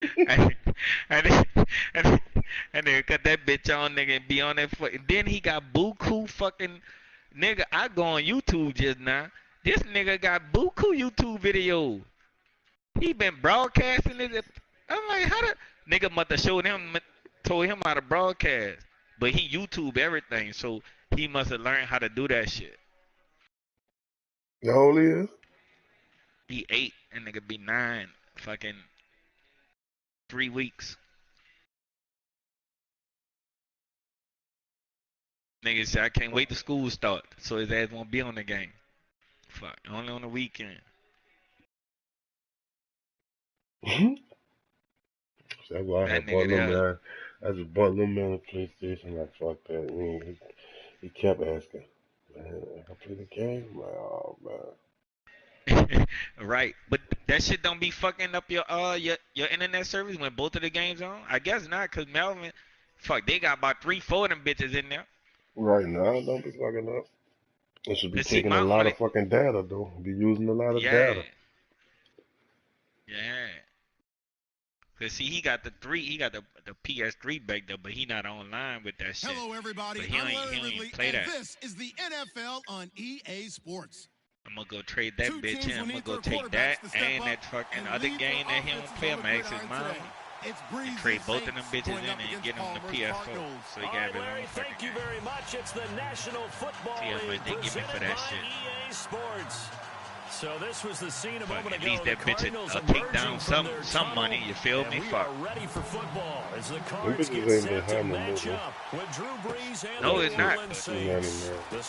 and, and, and, and then cut that bitch on, nigga, and be on that then he got buku fucking nigga. I go on YouTube just now. This nigga got buku YouTube video. He been broadcasting it. I'm like, how the nigga must have showed him, told him how to broadcast, but he YouTube everything, so he must have learned how to do that shit. How old he is? Be 8 and nigga be 9. Fucking 3 weeks. Nigga said I can't wait till school start, so his ass won't be on the game. Fuck, only on the weekend. That's why I bought little man. I just bought little man a PlayStation. Like fuck that. He kept asking, man, I play the game. I'm like, oh man. Right, but that shit don't be fucking up your internet service when both of the games on. I guess not, cause Melvin, fuck, they got about 3-4 of them bitches in there. Right now, don't be fucking up. It should be taking a lot of fucking data though. Be using a lot of data. Yeah. Cause see, he got the PS3 back there, but he not online with that shit. Hello, everybody. He don't play that. This is the NFL on EA Sports. I'm gonna go trade that bitch in. I'm gonna go take that and that fucking other game that he don't play. I'm gonna ask his mom and trade both of them bitches in and get him the PS4. So he got his own fucking Thank you very much. It's the National Football League presented by EA Sports. So this was the scene a moment ago. At least that bitch will take down some money. You feel me? Fuck. Ready for football as the cards get set to match up with Drew Brees and no, it's not. This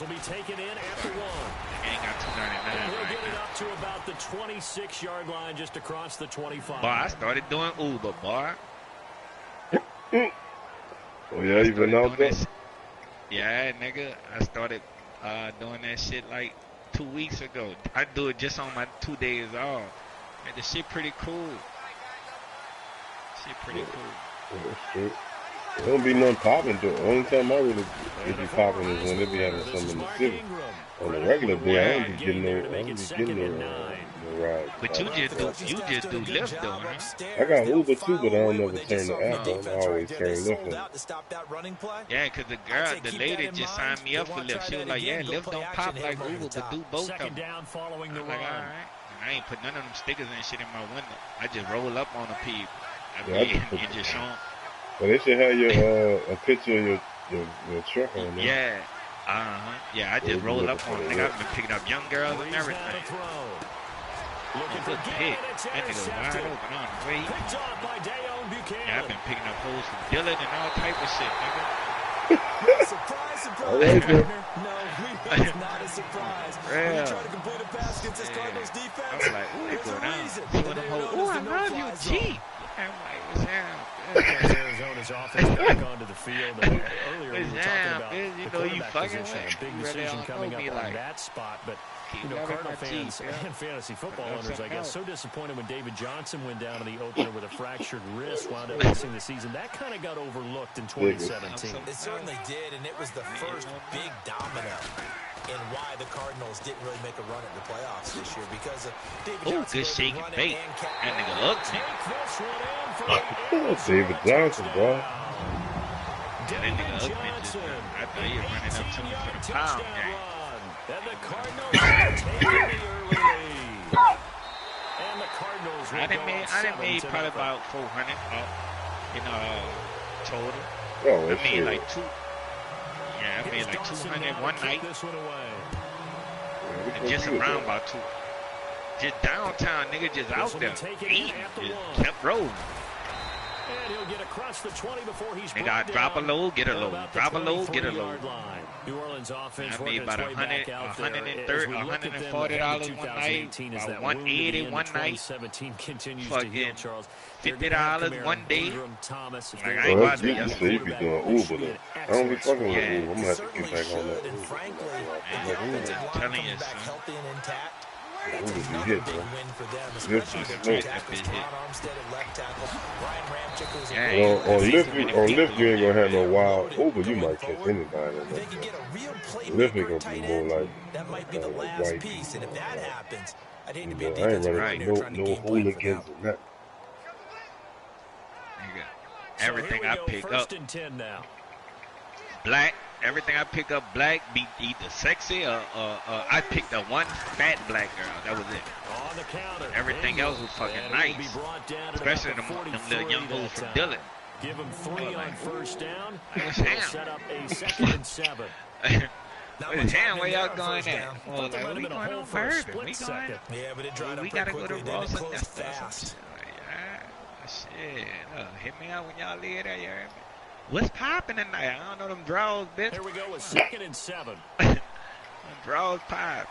will be taken in after one. Ain't got 299. He'll get it up to about the 26-yard line, just across the 25. Boy, I started doing Uber, boy. Oh yeah, you been out there? Yeah, nigga. I started doing that shit like 2 weeks ago. I do it just on my 2 days off. And the shit pretty cool. Shit pretty cool. There don't be nothing popping though. The only time I really be popping is when they be having something in the city. On a regular day, I don't be getting no ride. But you just do Lyft though, huh? I got Uber too, but I don't never turn the app on. I always turn Lyft on. Yeah, cause the lady just signed me up for Lyft. She was like, yeah, Lyft don't pop like Uber, but do both of them. I'm like, all right. I ain't put none of them stickers and shit in my window. I just roll up on the people. And just show them. Well, they should have your a picture of your truck on there. Yeah. Yeah, I just roll up on it. Nigga, I've been picking up young girls and everything. Looking for hit. That nigga wide open on the way. Yeah, I've been picking up hoes from Dillon and all type of shit, nigga. Surprise, partner. No, it's not a surprise. When you try to complete a pass against this Cardinals defense, I was like, ooh, they go down. Ooh, I love you, G. I'm like, what's down? Arizona's offense back onto the field. Earlier we were talking about you know you fucking position, a big decision coming up on that spot, but Cardinal fans and fantasy football owners, I guess, so disappointed when David Johnson went down to the opener with a fractured wrist, wound up missing the season. That kind of got overlooked in 2017. It certainly did, and it was the first big domino in why the Cardinals didn't really make a run at the playoffs this year, because of David Johnson. Good shake and bait. That nigga looked David Johnson, bro. That nigga looked I thought he was running up to me for the pound game. And the Cardinals taking the early lead. And the Cardinals I didn't made probably about 400 total. Oh, I made like two. Yeah, I made like 200 one night. And just around about 2. Just downtown, nigga, just out there eating. Just kept rolling. And he'll get across the 20 before he's they got drop a load, get a load. Drop a load, get a load. New Orleans offense I made about $140 one night, about $180 one night, fucking $50 one day. Like, I ain't about to you say you be doing Uber though. I don't be fucking with Uber. I'm gonna have to get back on that Uber. I'm telling you, son. Uber be hit, bro. On Lyft you ain't gonna have no wild Uber. You might catch anybody in that. Lyft ain't gonna be more like white people. I ain't running no hooligans and that. Nigga, everything I pick up. Black. Everything I pick up black be either sexy or I picked up one fat black girl. That was it. On the counter. Everything else was fucking nice. Especially them little young hoes from Dillon. Give him 3 on first down. Set up a 2nd and 7. Damn, where y'all going at? Well, like, we going on Bourbon. We going. Yeah, but it dried up. We gotta go to Ross and fast. Shit, hit me out when y'all leave there, you heard me? What's popping tonight? I don't know them draws, bitch. Here we go with 2nd and 7. Draws pop.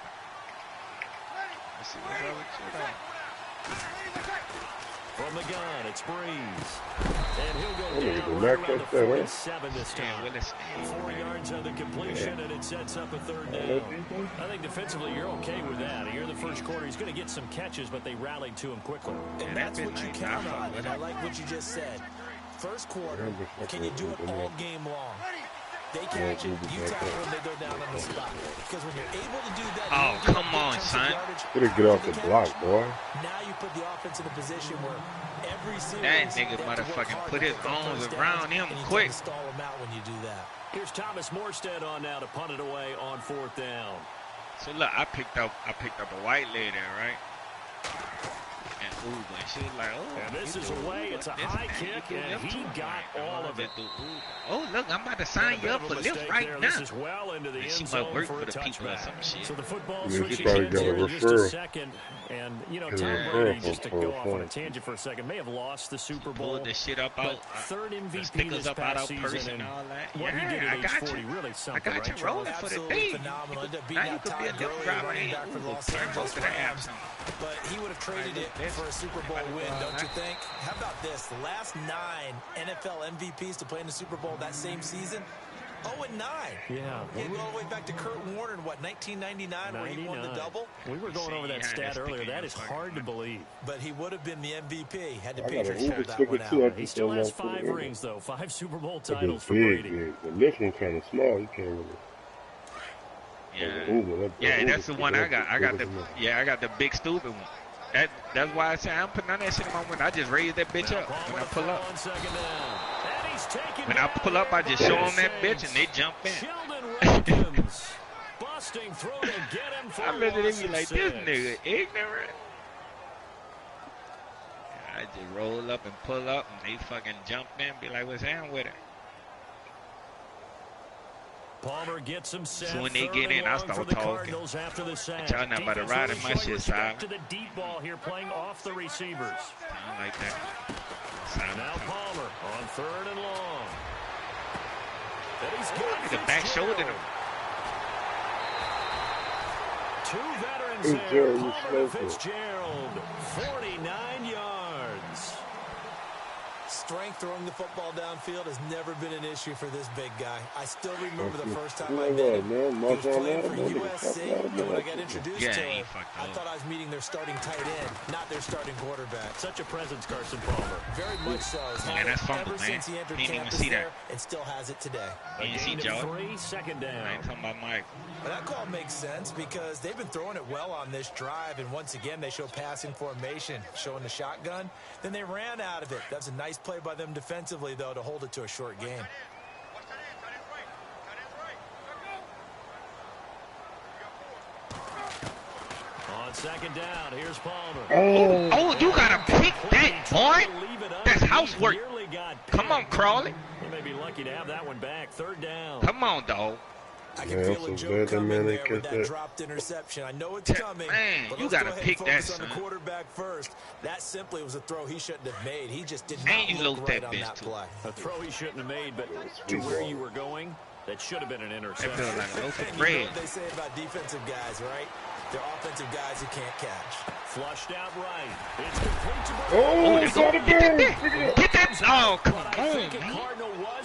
Let's see what's up with you though. From the gun, it's Breeze. And he'll go down right around the 47 this time. 4 yards on the completion, and it sets up a 3rd down. I think defensively you're okay with that. Here in the first quarter, he's going to get some catches, but they rallied to him quickly. And that's what you count on, and I like what you just said. First quarter, can you do it all game long? They catch it, you tackle them, they go down on the spot. Because when you're able to do that, oh, come on, son. Better get off the block, boy. Now you put the offense in a position where every series that nigga motherfucking put his arms around him quick. Stall him out when you do that. Here's Thomas Morstead on now to punt it away on 4th down. So look, I picked up a white lady, right? And ooh, but she was like, oh. And this is away. It's a high kick, and he got all of it. Oh, look, I'm about to sign you up for this right now. This is well into the end zone for a touchback. So the football switches hands here in just a second. And, you know, Tom Brady, just to go off on a tangent for a second, may have lost the Super Bowl. Pulled this shit up out. Third MVP this past season. And what he did at age 40, really something, right? I got you rolling for the day. Now you could be a little driver and turn most of the apps on. But he would have traded it for a Super Bowl win, don't you think? How about this? The last 9 NFL MVPs to play in the Super Bowl that same season, 0-9. Yeah. You go all the way back to Kurt Warner in, what, 1999, where he won the double? We were going over that stat earlier. That is hard to believe. But he would have been the MVP had the Patriots pulled that one out. He still has 5 rings, though. 5 Super Bowl titles for Brady. The lift one's kind of small. You can't really... Yeah, that's the one I got. I got the big stupid one. That's why I say I'm putting on that shit in my window. I just raise that bitch up when I pull up. When I pull up, I just show them that bitch and they jump in. I bet they be like, this nigga ignorant. I just roll up and pull up and they fucking jump in, be like, what's happening with it? Palmer gets him set. So when they get in, I start talking. But y'all not about to ride in my shit, side. To the deep ball here, playing off the receivers. I don't like that. Now Palmer on 3rd and long. And he's got the back shoulder him. 2 veterans there. Palmer to Fitzgerald, 49 yards. Strength throwing the football downfield has never been an issue for this big guy. I still remember the first time I met him. He was playing for USC, and when I got introduced to him, I thought I was meeting their starting tight end, not their starting quarterback. Such a presence, Carson Palmer. Very much so. Man, that's fumble, man. Since he entered campus there, and still has it today. You didn't see Joe? 3, 2nd down. I ain't talking about Mike. But that call makes sense because they've been throwing it well on this drive, and once again, they show passing formation, showing the shotgun. Then they ran out of it. That's a nice play by them defensively, though, to hold it to a short game. On 2nd down, here's Palmer. Oh, you gotta pick that, boy. That's housework. Come on, Crawley. They may be lucky to have that one back. 3rd down. Come on, dog. I can feel a joke coming there with that dropped interception. I know it's coming, man, but you let's gotta go ahead pick and that, focus on the son. quarterback first. That simply was a throw he shouldn't have made. He just did not look right on that play. A throw he shouldn't have made, but to where you were going, that should have been an interception. That feels like an open You know bread. what they say about defensive guys, right? They're offensive guys who can't catch. Flushed out right. It's complete to Oh, they go. Get that. Oh, come on, man.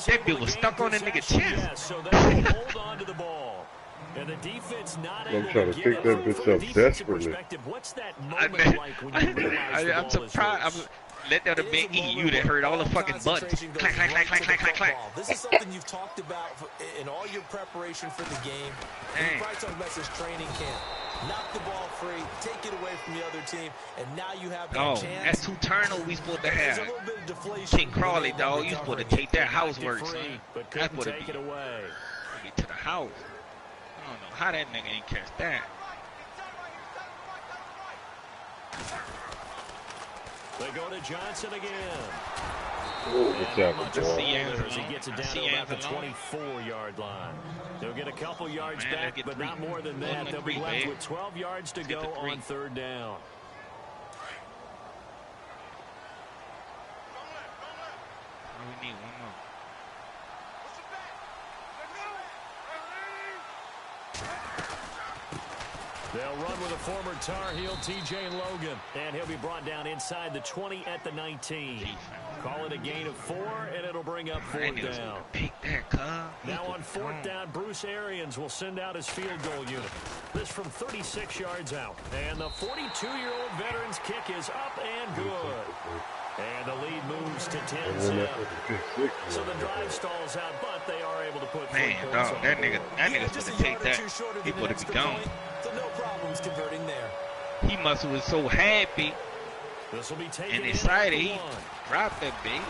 That dude was stuck on that nigga's chest. So they hold on to the ball. And the defense not able I'm trying to pick that bitch up desperately. What's that moment like when you realize the I'm ball is surprised. yours? Let that have been E. You that heard all the fucking buttons. Clack, clack, clack, clack, clack, clack, clack. This is something you've talked about in all your preparation for the game. You probably talked about this training camp. Knock the ball free, take it away from the other team, and now you have that chance. That's 2 turnovers we supposed to have. King Crawley, dog, you supposed to take that housework, son. That's what it be. Get to the house. I don't know how that nigga ain't catch that. They go to Johnson again. He gets it down to about the 24-yard line. They'll get a couple yards back, but not more than that. They'll be left with 12 yards to go on 3rd down. We need one more. They'll run with a former Tar Heel, T.J. Logan. And he'll be brought down inside the 20 at the 19. Call it a gain of 4, and it'll bring up 4th down. Now on 4th down, Bruce Arians will send out his field goal unit. This from 36 yards out. And the 42-year-old veteran's kick is up and good. And the lead moves to 10-7. So the drive stalls out, but they are able to put 3 points on. That nigga's supposed to take that. He would have be gone. So no problems converting there. He must have was so happy and excited. He dropped that big.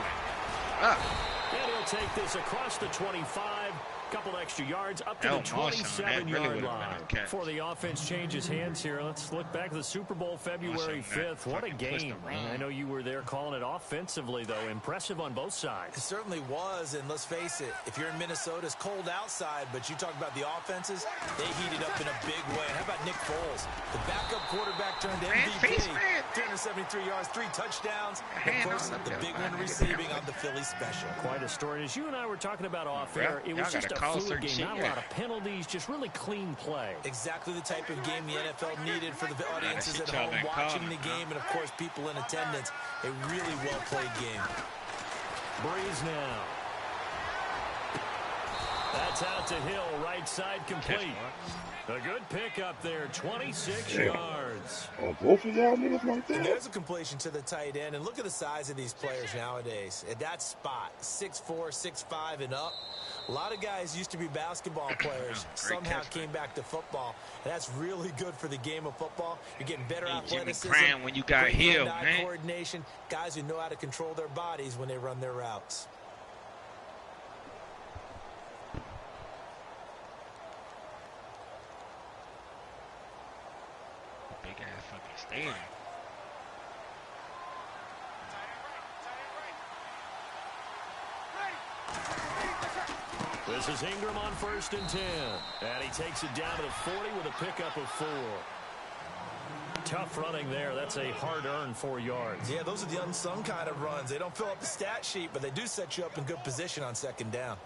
And he'll take this across the 25. Couple extra yards up to the 27-yard line. Before the offense changes hands here, let's look back to the Super Bowl February 5th. What a game. I know you were there calling it offensively, though. Impressive on both sides. It certainly was, and let's face it, if you're in Minnesota, it's cold outside, but you talk about the offenses, they heated up in a big way. And how about Nick Foles? The backup quarterback turned MVP. 373 yards, 3 touchdowns. Of course, the big one receiving on the Philly special. Quite a story. As you and I were talking about off air, it was just a fluid game, not a lot of penalties, just really clean play. Exactly the type of game the NFL needed for the audiences at home watching the game, and of course people in attendance. A really well played game. Breeze now. That's out to Hill, right side complete. A good pickup there, 26 yards. Both of y'all niggas like that? And there's a completion to the tight end, and look at the size of these players nowadays. At that spot, 6'4", 6'5", and up. A lot of guys used to be basketball players, somehow came back to football. And that's really good for the game of football. You're getting better athleticism, when you got Hill, man. Coordination, guys who know how to control their bodies when they run their routes. Big ass fucking stadium. This is Ingram on 1st and 10. And he takes it down to the 40 with a pickup of 4. Tough running there. That's a hard-earned 4 yards. Yeah, those are the unsung kind of runs. They don't fill up the stat sheet, but they do set you up in good position on 2nd down.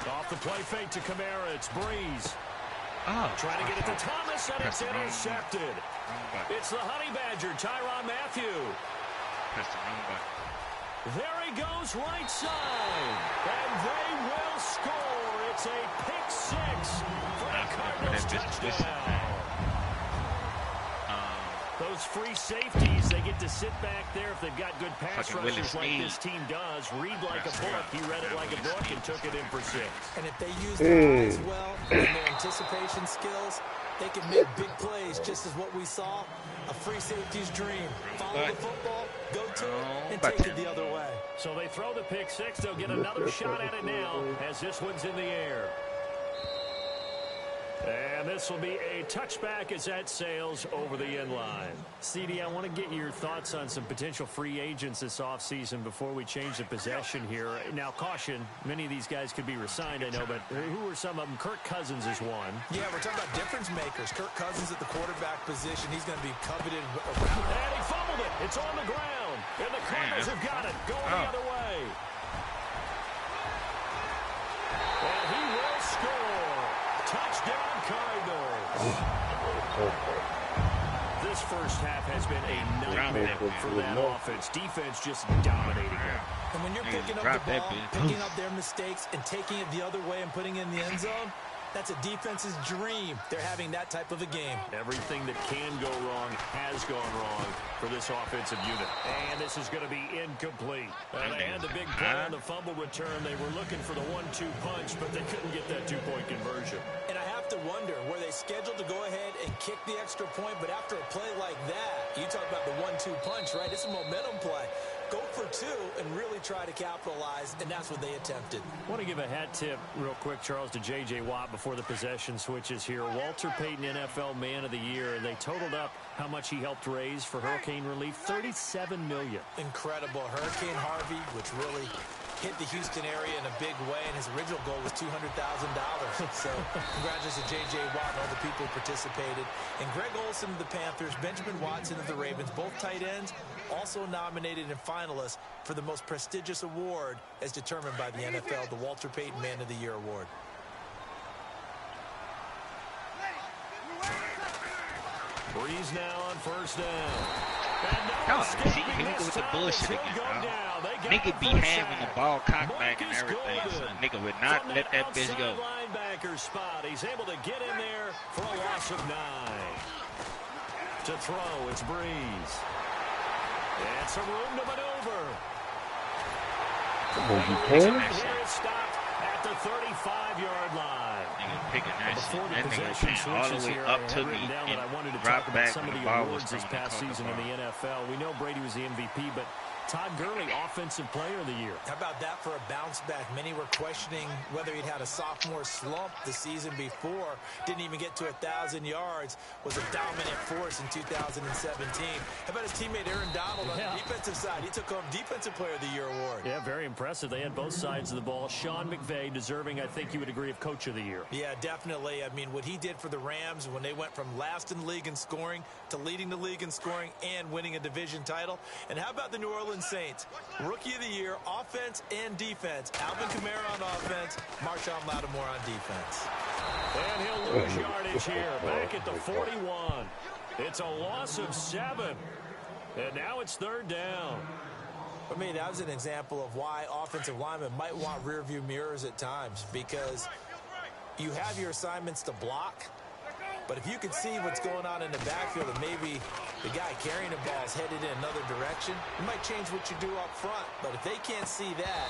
Off the play fake to Kamara, it's Breeze. Oh, trying to get it to Thomas, and it's intercepted. It's the Honey Badger, Tyrann Mathieu. There he goes, right side. And they will score. It's a pick 6 for the Cardinals touchdown. Those free safeties, they get to sit back there if they've got good pass rushers like this team does. Read like a book. He read it like a book and took it in for 6. And if they use their eyes well and their anticipation skills, they can make big plays, just as what we saw. A free safety's dream. Follow the football, go to it, and take it the other way. So they throw the pick 6. They'll get another shot at it now as this one's in the air. And this will be a touchback as that sails over the end line. CD, I want to get your thoughts on some potential free agents this offseason before we change the possession here. Now, caution, many of these guys could be resigned, I know, but who are some of them? Kirk Cousins is one. Yeah, we're talking about difference makers. Kirk Cousins at the quarterback position. He's going to be coveted around. And he fumbled it. It's on the ground. And the Cardinals have got it going the other way. And he will score. Touchdown, Cardinals. This first half has been a nightmare for that offense. Defense just dominating them. And when you're picking up the ball, picking up their mistakes, and taking it the other way and putting it in the end zone, that's a defense's dream. They're having that type of a game. Everything that can go wrong has gone wrong for this offensive unit. And this is going to be incomplete. They had the big play on the fumble return. They were looking for the 1-2 punch, but they couldn't get that two-point conversion. And I have to wonder, were they scheduled to go ahead and kick the extra point, but after a play like that, you talk about the 1-2 punch, right? It's a momentum play. Go for two and really try to capitalize, and that's what they attempted. I want to give a hat tip real quick, Charles, to J.J. Watt before the possession switches here. Walter Payton, NFL Man of the Year. They totaled up how much he helped raise for hurricane relief, $37 million. Incredible. Hurricane Harvey, which really hit the Houston area in a big way, and his original goal was $200,000. So congratulations to J.J. Watt and all the people who participated. And Greg Olsen of the Panthers, Benjamin Watson of the Ravens, both tight ends, also nominated and finalists for the most prestigious award as determined by the NFL, the Walter Payton Man of the Year Award. Breeze now on first down. No, see, here we go with the bullshit again, bro. Nigga be having the ball cocked back and everything, so nigga would not let that bitch go. Linebacker spot. He's able to get in there for a loss of 9. To throw, it's Breeze. It's a room to maneuver. Here it's stopped at the 35-yard line. Nigga picking that shit. That nigga came all the way up to me and dropped back when the ball was this past season in the NFL. We know Brady was the MVP, but Todd Gurley, Offensive Player of the Year. How about that for a bounce back? Many were questioning whether he'd had a sophomore slump the season before. Didn't even get to 1,000 yards. Was a dominant force in 2017. How about his teammate Aaron Donald on the defensive side? He took home Defensive Player of the Year award. Yeah, very impressive. They had both sides of the ball. Sean McVay deserving, I think you would agree, of Coach of the Year. Yeah, definitely. I mean, what he did for the Rams when they went from last in the league in scoring to leading the league in scoring and winning a division title. And how about the New Orleans Saints? Rookie of the Year, offense and defense. Alvin Kamara on offense, Marshawn Lattimore on defense. And he'll lose yardage here, back at the 41. It's a loss of 7. And now it's third down. For me, that was an example of why offensive linemen might want rearview mirrors at times, because you have your assignments to block, but if you can see what's going on in the backfield and maybe the guy carrying the ball is headed in another direction, it might change what you do up front. But if they can't see that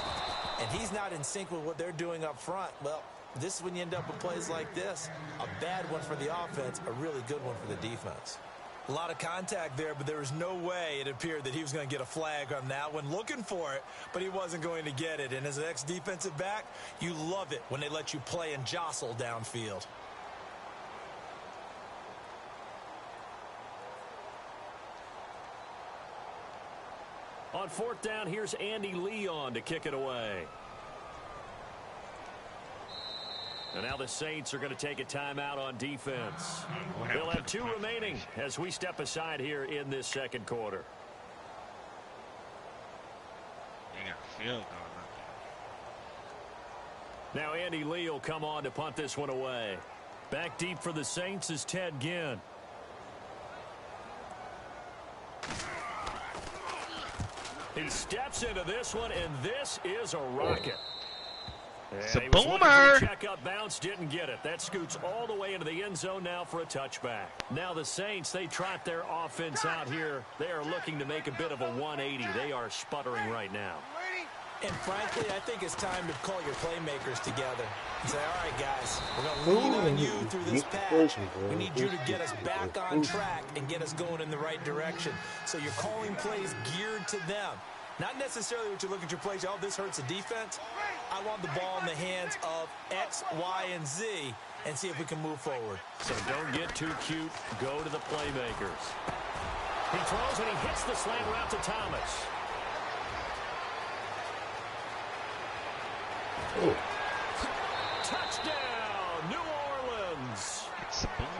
and he's not in sync with what they're doing up front, well, this is when you end up with plays like this. A bad one for the offense, a really good one for the defense. A lot of contact there, but there was no way it appeared that he was going to get a flag on that one. Looking for it, but he wasn't going to get it. And as an ex-defensive back, you love it when they let you play and jostle downfield. On fourth down, here's Andy Leon to kick it away. And now the Saints are going to take a timeout on defense. They'll have 2 remaining as we step aside here in this second quarter. They got a field goal. Now Andy Lee will come on to punt this one away. Back deep for the Saints is Ted Ginn. He steps into this one, and this is a rocket. It's a boomer. Check up bounce, didn't get it. That scoots all the way into the end zone now for a touchback. Now the Saints, they trot their offense out here. They are looking to make a bit of a 180. They are sputtering right now. And frankly, I think it's time to call your playmakers together and say, all right, guys, we're going to lean on you through this patch. We need you to get us back on track and get us going in the right direction. So you're calling plays geared to them. Not necessarily what you look at your plays, oh, this hurts the defense. I want the ball in the hands of X, Y, and Z and see if we can move forward. So don't get too cute. Go to the playmakers. He throws and he hits the slant route to Thomas. Oh. Touchdown, New Orleans.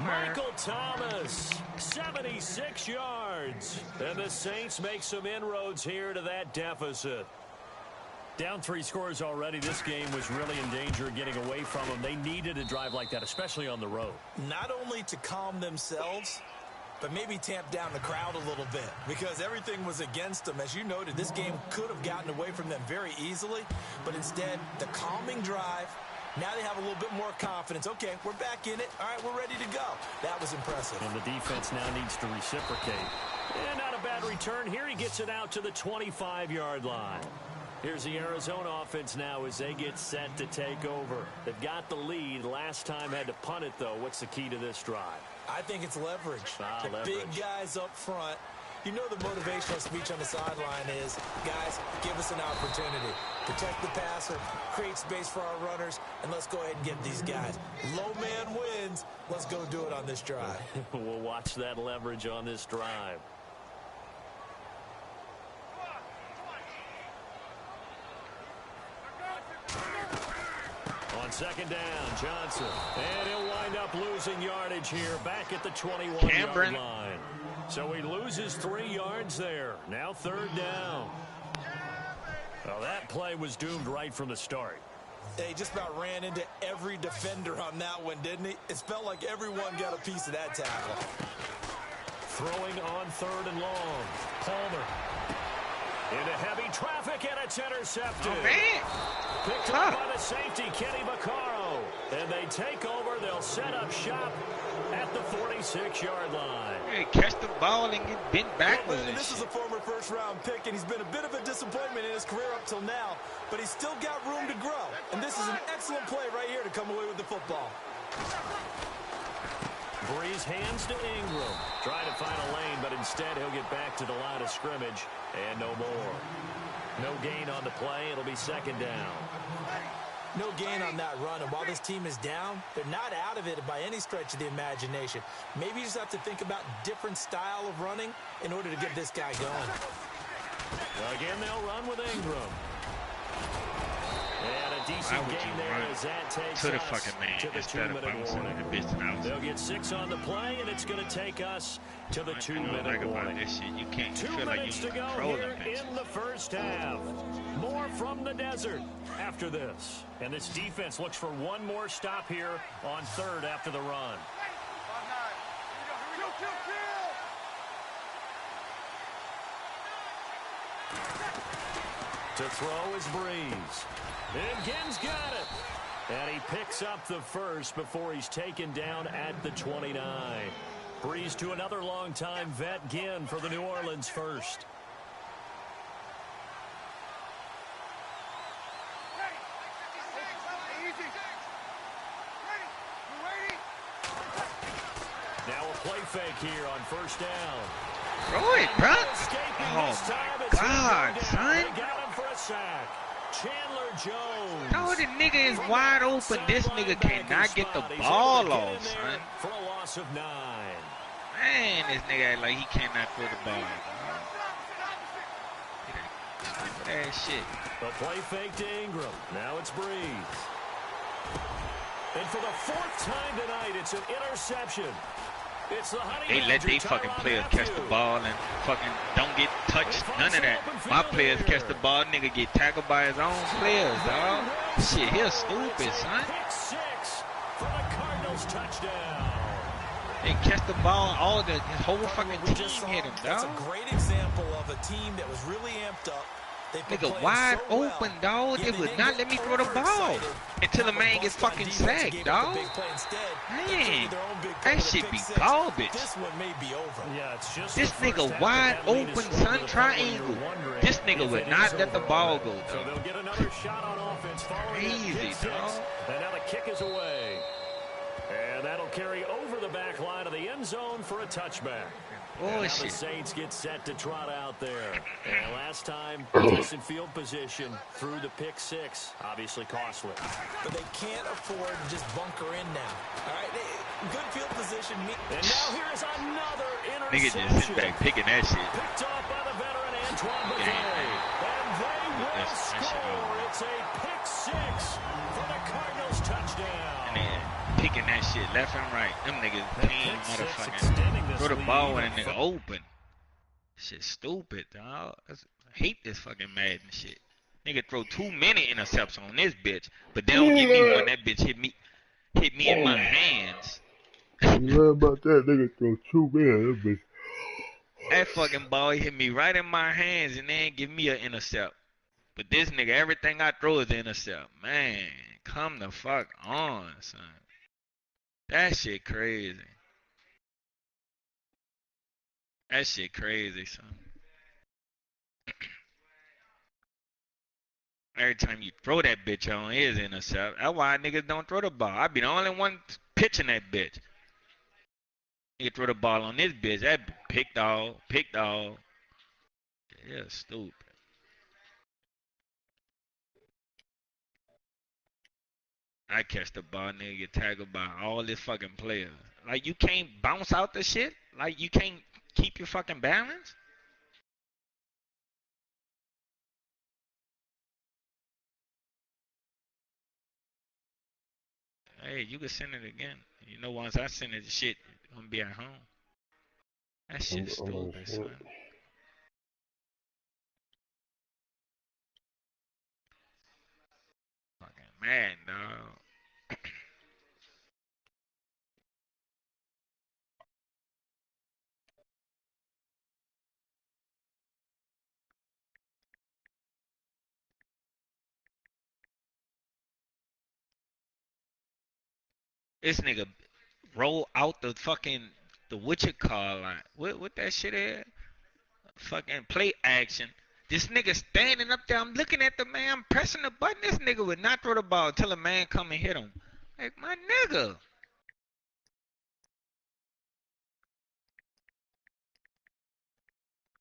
Michael Thomas, 76 yards. And the Saints make some inroads here to that deficit. Down 3 scores already. This game was really in danger of getting away from them. They needed a drive like that, especially on the road. Not only to calm themselves, but maybe tamp down the crowd a little bit because everything was against them. As you noted, this game could have gotten away from them very easily, but instead, the calming drive, now they have a little bit more confidence. Okay, we're back in it. All right, we're ready to go. That was impressive. And the defense now needs to reciprocate. And not a bad return here. He gets it out to the 25-yard line. Here's the Arizona offense now as they get set to take over. They've got the lead. Last time had to punt it, though. What's the key to this drive? I think it's leverage. Leverage. Big guys up front. You know the motivational speech on the sideline is, guys, give us an opportunity. Protect the passer, create space for our runners, and let's go ahead and get these guys. Low man wins. Let's go do it on this drive. We'll watch that leverage on this drive. On second down, Johnson. And he'll wind up losing yardage here back at the 21-yard line. So he loses 3 yards there. Now third down. Well, that play was doomed right from the start. He just about ran into every defender on that one, didn't he? It felt like everyone got a piece of that tackle. Throwing on third and long. Palmer. Into heavy traffic, and it's intercepted. Oh, man. Picked up by the safety, Kenny Vaccaro. And they take over. They'll set up shop at the 46-yard line. Hey, catch the ball and get bent backwards. Well, this is a former first-round pick, and he's been a bit of a disappointment in his career up till now. But he's still got room to grow. And this is an excellent play right here to come away with the football. Breeze hands to Ingram. Trying to find a lane, but instead he'll get back to the line of scrimmage. And no more. No gain on the play. It'll be second down. No gain on that run. And while this team is down, they're not out of it by any stretch of the imagination. Maybe you just have to think about different style of running in order to get this guy going. Well, again, they'll run with Ingram. And a decent gain there as that takes to the us fucking man to the instead of bouncing in the bitch out. They'll get 6 on the play, and it's going to take us to the 2-minute warning. This shit. You can't 2 feel like minutes you to go here in the first half. More from the desert after this. And this defense looks for one more stop here on third after the run. To throw is Breeze. And Ginn's got it. And he picks up the first before he's taken down at the 29. Breeze to another longtime vet, Ginn, for the New Orleans first. Now a play fake here on first down. Throw it, bro. Oh, my God, son. They got him for a sack. Chandler Jones. No, the nigga is wide open. This nigga cannot get the ball off, son. For a loss of 9. Man, this nigga act like he cannot throw the ball. That shit. The play fake to Ingram. Now it's Breeze. And for the 4th time tonight, it's an interception. It's the they let these fucking players catch the ball and fucking don't get touched. None of that. My players catch the ball, nigga get tackled by his own players, dog. Shit, he's stupid, son. Pick 6 for the Cardinals touchdown. They catch the ball, all the whole fucking team hit him, That's dog. a great example of a team that was really amped up. Nigga wide open, dog. They would not let me throw the ball until the man gets fucking sacked, dog. Man, that shit be garbage. This one may be over. Yeah, it's just this nigga wide open, sun triangle. This nigga would not let the ball go, so dog. they'll get another shot on offense following Crazy, dog. And now the kick is away. And that'll carry over the back line of the end zone for a touchback. Now the Saints get set to trot out there. And last time, decent field position through the pick 6. Obviously costly. But they can't afford to just bunker in now. All right, good field position. And now here's another interception. Nigga just sit back picking that shit. Picked off by the veteran Antoine Bethea. And they will score. It's a pick 6 for the Cardinals touchdown. Picking that shit left and right. Them niggas can't motherfucking throw the ball when a nigga open. Shit stupid, dog. I hate this fucking Madden shit. Nigga throw too many interceptions on this bitch, but they don't give me one. That bitch hit me in my hands. You learn about that nigga throw 2 man, that bitch. That fucking ball hit me right in my hands and then give me an intercept. But this nigga, everything I throw is intercept. Man, come the fuck on, son. That shit crazy. That shit crazy, son. Every time you throw that bitch on, it is intercept. That's why niggas don't throw the ball. I be the only one pitching that bitch. Nigga throw the ball on this bitch. That pick dog. Yeah, stupid. I catch the ball, nigga, get tackled by all these fucking players. Like, you can't bounce out the shit? Like, you can't keep your fucking balance? Hey, you can send it again. You know, once I send it, the shit gonna be at home. That shit's stupid, son. Fucking mad, dog. This nigga roll out the what you call line. What that shit is? Fucking play action. This nigga standing up there. I'm looking at the man. I'm pressing the button. This nigga would not throw the ball till a man come and hit him. Like, my nigga.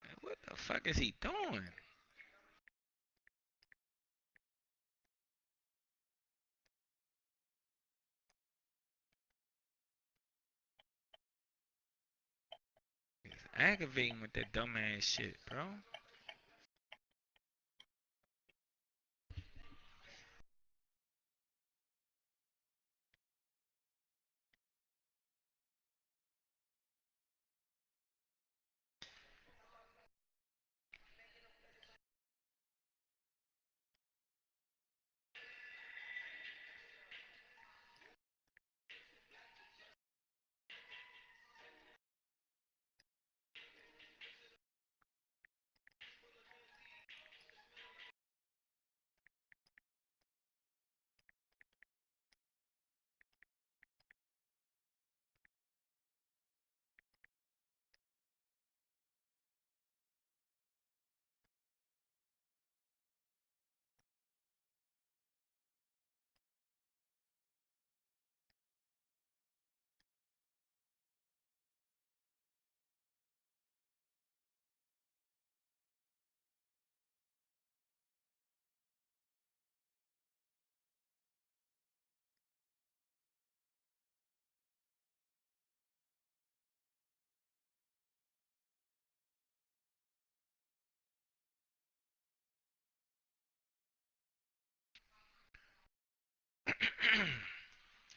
Like, what the fuck is he doing? He's aggravating with that dumbass shit, bro.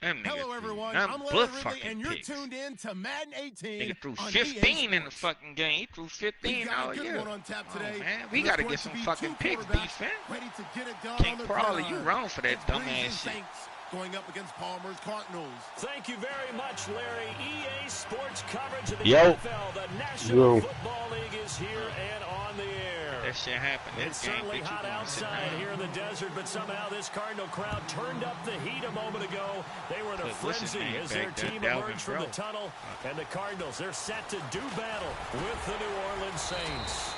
Hello, everyone. I'm Larry Ridley, and you're tuned in to Madden 18. Nigga threw 15 in the fucking game. He threw 15 all year. One on tap today. Oh, man, we got to get some fucking picks, defense. Ready to get it done King on the Crawler, you wrong for that dumbass shit. Going up against Palmer's Cardinals. Thank you very much, Larry. EA Sports coverage of the NFL. The National Football League is here and on the air. That shit happened. It's certainly hot outside here in the desert, but somehow this Cardinal crowd turned up the heat a moment ago. They were in a frenzy as their team emerged from the tunnel. And the Cardinals, they're set to do battle with the New Orleans Saints.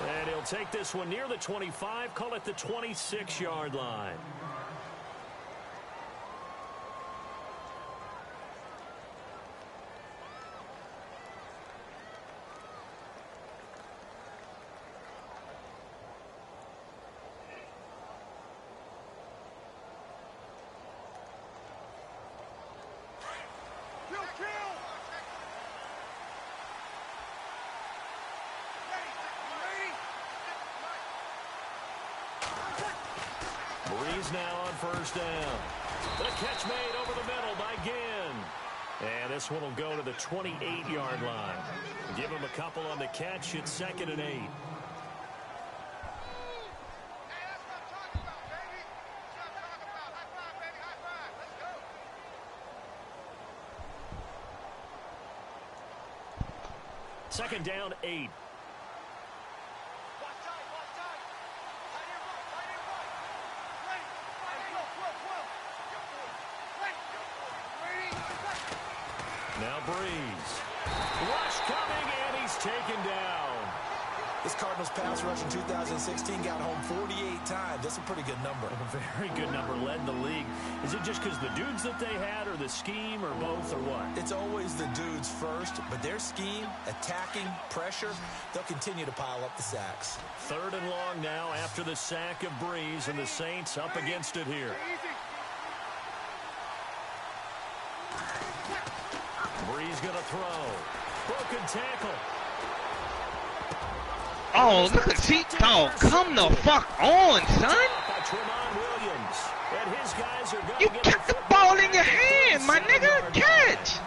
And he'll take this one near the 25, call it the 26-yard line. Breeze now on first down. The catch made over the middle by Ginn. And this one will go to the 28-yard line. Give him a couple on the catch. It's 2nd and 8. Second down, 8. Now Breeze. Rush coming, and he's taken down. This Cardinals pass rush in 2016 got home 48 times. That's a pretty good number. A very good number, led the league. Is it just because the dudes that they had, or the scheme, or both, or what? It's always the dudes first, but their scheme, attacking, pressure, they'll continue to pile up the sacks. Third and long now after the sack of Breeze, and the Saints up against it here. Breeze going to throw. Broken tackle. Oh, look at see. Oh, come the fuck on, son. You kept the ball in your hand, my nigga. Catch.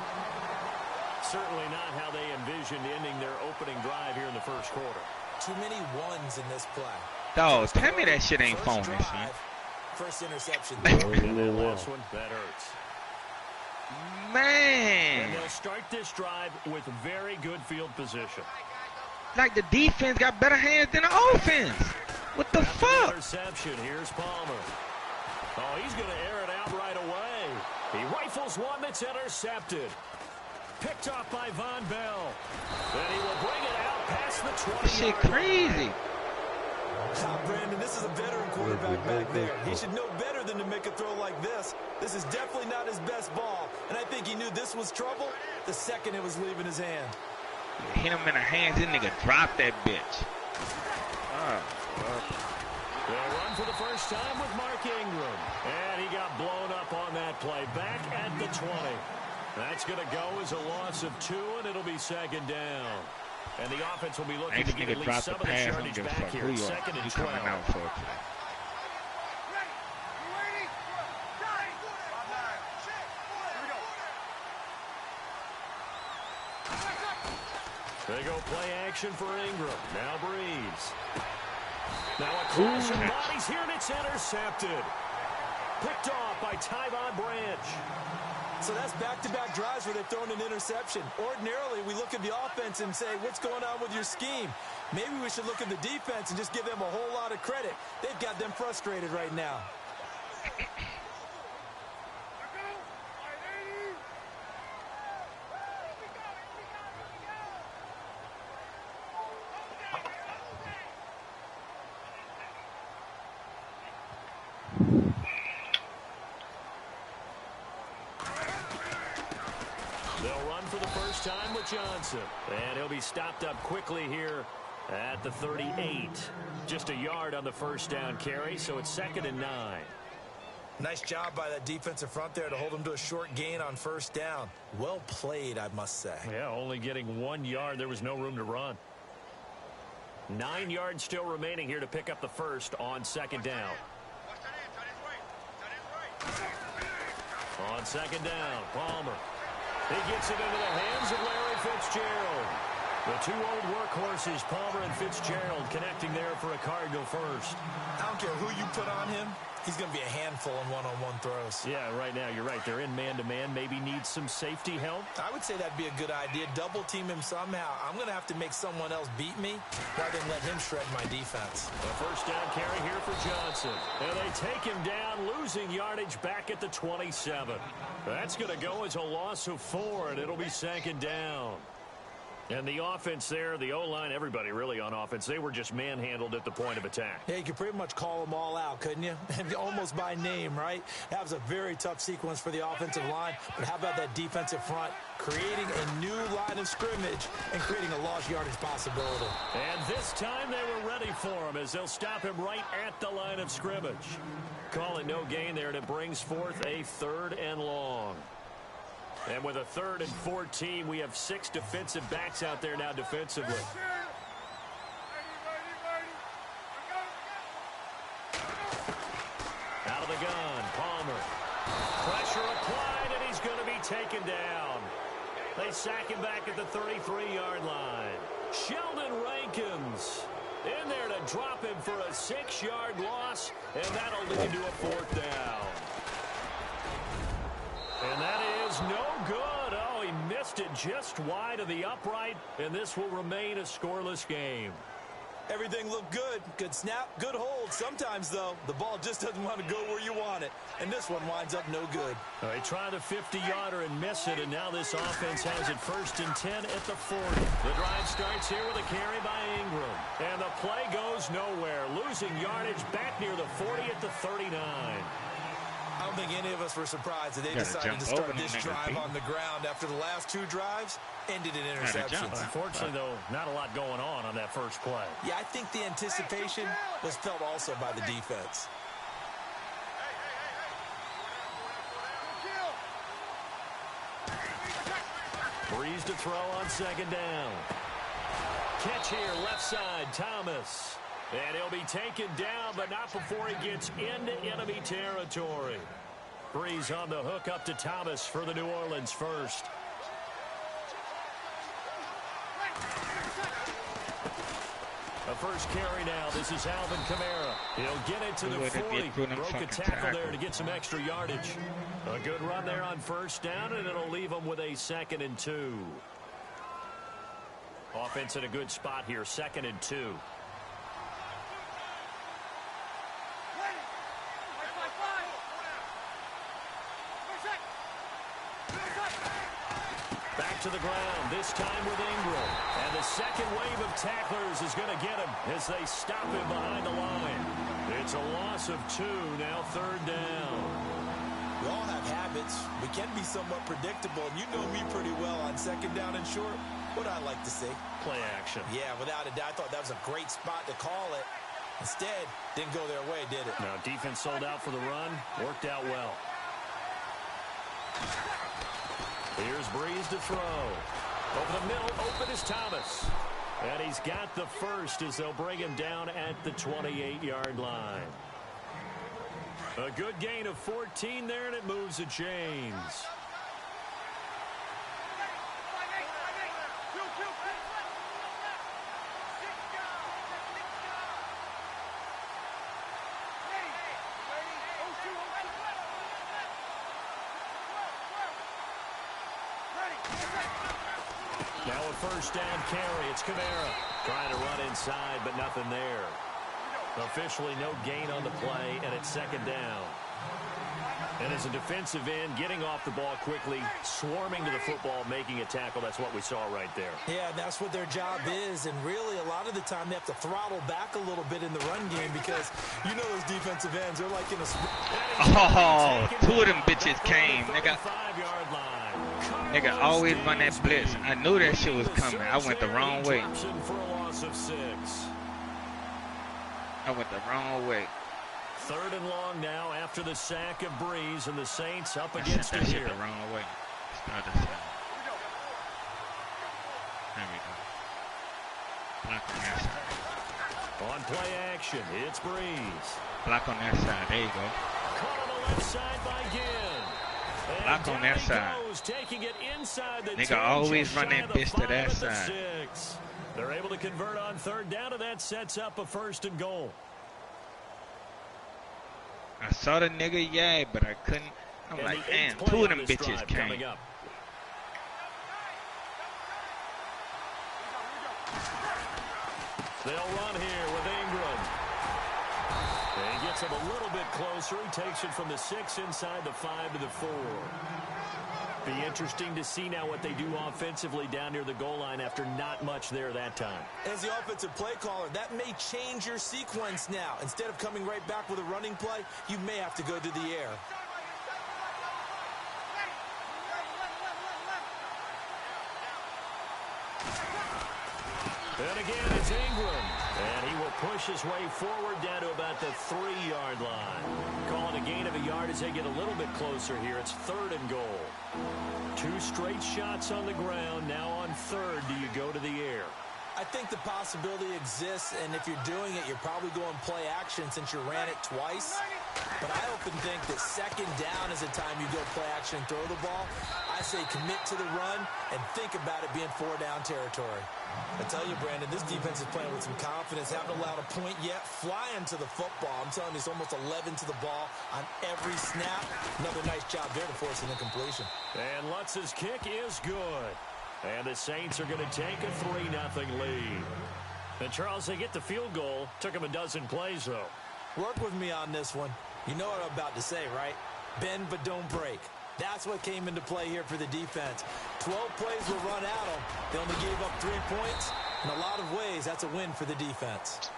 Certainly not how they envisioned ending their opening drive here in the first quarter. Too many ones in this play. Dog, tell me that shit ain't phony, son. First interception. That hurts. Man. And they'll start this drive with very good field position. Like the defense got better hands than the offense. What the fuck? Interception. Here's Palmer. Oh, he's going to air it out right away. He rifles one that's intercepted. Picked off by Von Bell. And he will bring it out past the 20. This shit crazy. Brandon, this is a veteran quarterback back there. He should know better than to make a throw like this. This is definitely not his best ball. And I think he knew this was trouble the second it was leaving his hand. Hit him in the hands, this nigga dropped that bitch. They'll run for the first time with Mark Ingram. And he got blown up on that play. Back at the 20. That's going to go as a loss of 2, and it'll be second down. And the offense will be looking to get at least some of the yardage back here. Second and 12. They go play action for Ingram. Now Breeze. Now a cross of bodies here, and it's intercepted. Picked off by Tyvon Branch. So that's back-to-back drives where they've thrown an interception. Ordinarily, we look at the offense and say, what's going on with your scheme? Maybe we should look at the defense and just give them a whole lot of credit. They've got them frustrated right now. Time with Johnson, and he'll be stopped up quickly here at the 38. Just a yard on the first down carry, so it's second and 9. Nice job by that defensive front there to hold him to a short gain on first down. Well played, I must say. Yeah, only getting 1 yard. There was no room to run. 9 yards still remaining here to pick up the first on second down. On second down, Palmer. He gets it into the hands of Larry Fitzgerald. The two old workhorses, Palmer and Fitzgerald, connecting there for a Cardinal first. I don't care who you put on him. He's going to be a handful in one-on-one throws. Yeah, right now, you're right. They're in man-to-man. Maybe needs some safety help. I would say that'd be a good idea. Double-team him somehow. I'm going to have to make someone else beat me rather than let him shred my defense. A first down carry here for Johnson. And they take him down, losing yardage back at the 27. That's going to go as a loss of 4, and it'll be second down. And the offense there, the O-line, everybody really on offense, they were just manhandled at the point of attack. Yeah, you could pretty much call them all out, couldn't you? Almost by name, right? That was a very tough sequence for the offensive line. But how about that defensive front creating a new line of scrimmage and creating a lost yardage possibility? And this time they were ready for him as they'll stop him right at the line of scrimmage. Call it no gain there, and it brings forth a 3rd and long. And with a 3rd and 14, we have 6 defensive backs out there now defensively. Out of the gun, Palmer. Pressure applied, and he's going to be taken down. They sack him back at the 33-yard line. Sheldon Rankins in there to drop him for a 6-yard loss, and that'll lead to a 4th down. And that is no good. Oh, he missed it just wide of the upright, and this will remain a scoreless game. Everything looked good. Good snap, good hold. Sometimes, though, the ball just doesn't want to go where you want it. And this one winds up no good. They try the 50-yarder and miss it, and now this offense has it 1st and 10 at the 40. The drive starts here with a carry by Ingram. And the play goes nowhere. Losing yardage back near the 40 at the 39. I don't think any of us were surprised that they decided to start this drive on the ground after the last 2 drives ended in interceptions. Unfortunately, though, not a lot going on that first play. Yeah, I think the anticipation was felt also by the defense. Breeze to throw on 2nd down. Catch here, left side, Thomas. And he'll be taken down, but not before he gets into enemy territory. Breeze on the hook up to Thomas for the New Orleans first. A first carry now. This is Alvin Kamara. He'll get it to the 40. Broke a tackle there to get some extra yardage. A good run there on 1st down, and it'll leave him with a 2nd and 2. Offense in a good spot here, 2nd and 2. Back to the ground, this time with Ingram. And the second wave of tacklers is going to get him as they stop him behind the line. It's a loss of 2, now 3rd down. We all have habits. We can be somewhat predictable, and you know me pretty well on 2nd down and short. What I like to see. Play action. Yeah, without a doubt. I thought that was a great spot to call it. Instead, didn't go their way, did it? Now, defense sold out for the run. Worked out well. Here's Breeze to throw. Over the middle, open is Thomas. And he's got the first as they'll bring him down at the 28-yard line. A good gain of 14 there, and it moves the chains. Now a 1st down carry. It's Kamara trying to run inside, but nothing there. Officially no gain on the play, and it's 2nd down. And as a defensive end, getting off the ball quickly, swarming to the football, making a tackle, that's what we saw right there. Yeah, that's what their job is, and really a lot of the time they have to throttle back a little bit in the run game because you know those defensive ends, they're like in a... Oh, 2 of them bitches came. Nigga always run that blitz. I knew that shit was coming. I went the wrong way. I went the wrong way. 3rd and long now after the sack of Breeze, and the Saints up against it here. The wrong way. Start this out. There we go. Block on that side. On play action, it's Breeze. Block on that side. There you go. Caught on the left side by Ginn. Block on that side. Taking it inside the nigga always run that bitch to that side. They're able to convert on 3rd down, and that sets up a 1st and goal. I saw the nigga, yeah, but I couldn't. I'm like, damn, 2 of them bitches came. They'll run here with Ingram. And he gets him a little bit closer. He takes it from the 6 inside the 5 to the 4. Be interesting to see now what they do offensively down near the goal line after not much there that time. As the offensive play caller, that may change your sequence now. Instead of coming right back with a running play, you may have to go to the air. And again, it's Ingram. And he will push his way forward down to about the 3-yard line. Calling a gain of a yard as they get a little bit closer here. It's 3rd and goal. 2 straight shots on the ground. Now on 3rd, do you go to the air? I think the possibility exists, and if you're doing it, you're probably going play action since you ran it twice. But I often think that 2nd down is the time you go play action and throw the ball. I say commit to the run and think about it being 4-down territory. I tell you, Brandon, this defense is playing with some confidence. Haven't allowed a point yet. Flying to the football. I'm telling you, it's almost 11 to the ball on every snap. Another nice job there to force an incompletion. And Lutz's kick is good. And the Saints are going to take a 3-0 lead. And, Charles, they get the field goal. Took them a dozen plays, though. Work with me on this one. You know what I'm about to say, right? Bend but don't break. That's what came into play here for the defense. 12 plays were run at them. They only gave up 3 points. In a lot of ways, that's a win for the defense.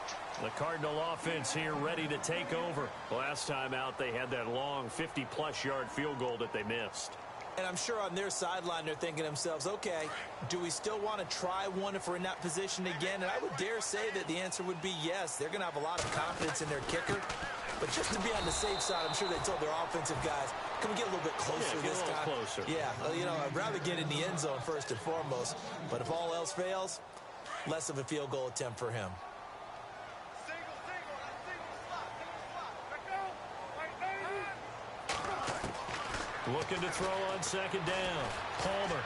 The Cardinal offense here ready to take over. Last time out, they had that long 50-plus yard field goal that they missed. And I'm sure on their sideline, they're thinking to themselves, okay, do we still want to try one if we're in that position again? And I would dare say that the answer would be yes. They're going to have a lot of confidence in their kicker. But just to be on the safe side, I'm sure they told their offensive guys, can we get a little bit closer this time? Closer. Yeah, well, you know, I'd rather get in the end zone first and foremost. But if all else fails, less of a field goal attempt for him. Looking to throw on second down. Palmer.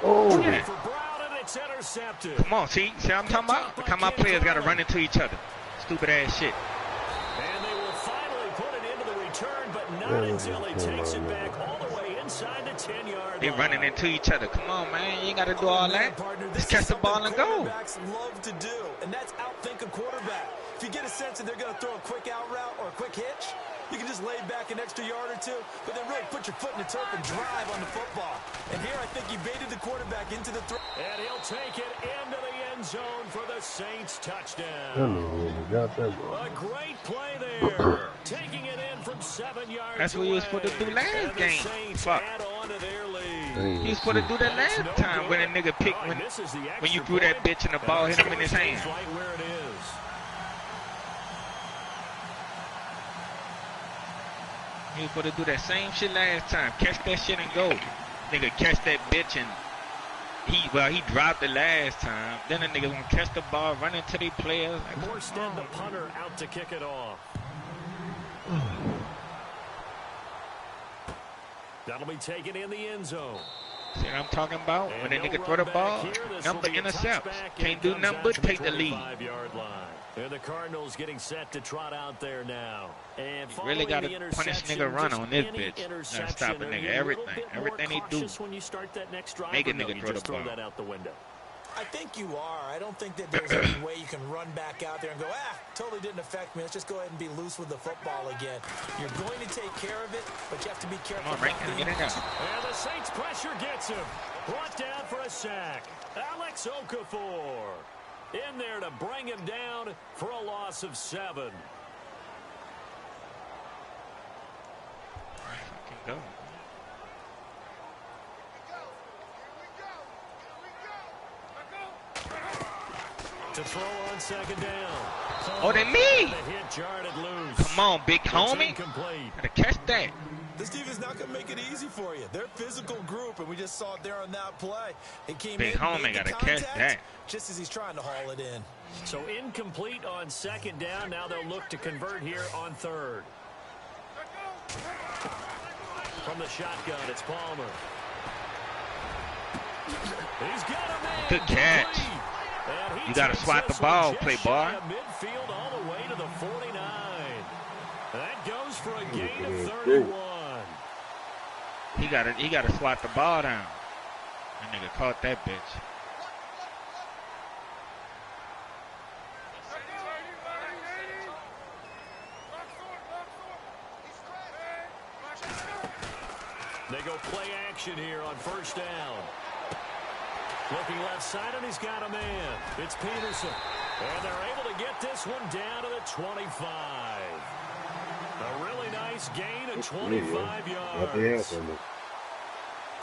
Oh, yeah. For Brown, and it's intercepted. Come on, see what I'm talking about? Come on, players got to run into each other. Stupid ass shit. And they will finally put it into the return, but not until he takes it back all the way inside the 10-yard line. They running into each other. Come on, man. You ain't got to do all that. Just catch the ball and go. Quarterbacks love to do, and that's outthink a quarterback. If you get a sense that they're going to throw a quick out route or a quick hitch, you can just lay back an extra yard or two, but then really put your foot in the turf and drive on the football. And here I think he baited the quarterback into the throw. And he'll take it into the end zone for the Saints touchdown. I don't know where we got that one. A great play there. Taking it in from 7 yards. That's what he was supposed to do last game. Fuck. He was supposed to do that last time when a nigga picked when you threw that bitch and the ball hit him in his hand. Right where it is. He was supposed to do that same shit last time. Catch that shit and go. Nigga catch that bitch and he dropped it last time. Then the nigga gonna catch the ball, run into the players. Like, Morstead, the punter, out to kick it off. That'll be taken in the end zone. See what I'm talking about? When a nigga throw the ball, number intercepts. Can't do nothing but take the lead. And the Cardinals getting set to trot out there now. And you really got to punish nigga run on this bitch. Gotta stop a nigga. Everything he do. Make a nigga throw the ball. That out the window. I think you are. I don't think that there's any way you can run back out there and go, totally didn't affect me. Let's just go ahead and be loose with the football again. You're going to take care of it, but you have to be careful. Come on, Rank, get in there. And the Saints pressure gets him. Brought down for a sack. Alex Okafor in there to bring him down for a loss of 7. Go. To throw on second down. Oh, they me. Come on, big homie. Gotta catch that. This defense not going to make it easy for you. They're a physical group, and we just saw it there on that play. It came big in, homie gotta catch that. Just as he's trying to haul it in. So incomplete on second down. Now they'll look to convert here on third. From the shotgun, it's Palmer. He's got a man. Good catch. You got to swat the ball, play boy. Midfield all the way to the 49. That goes for a gain of 31. He got to swat the ball down. That nigga caught that bitch. They go play action here on first down. Looking left side, and he's got a man. It's Peterson. And they're able to get this one down to the 25. A really nice gain of 25 yards.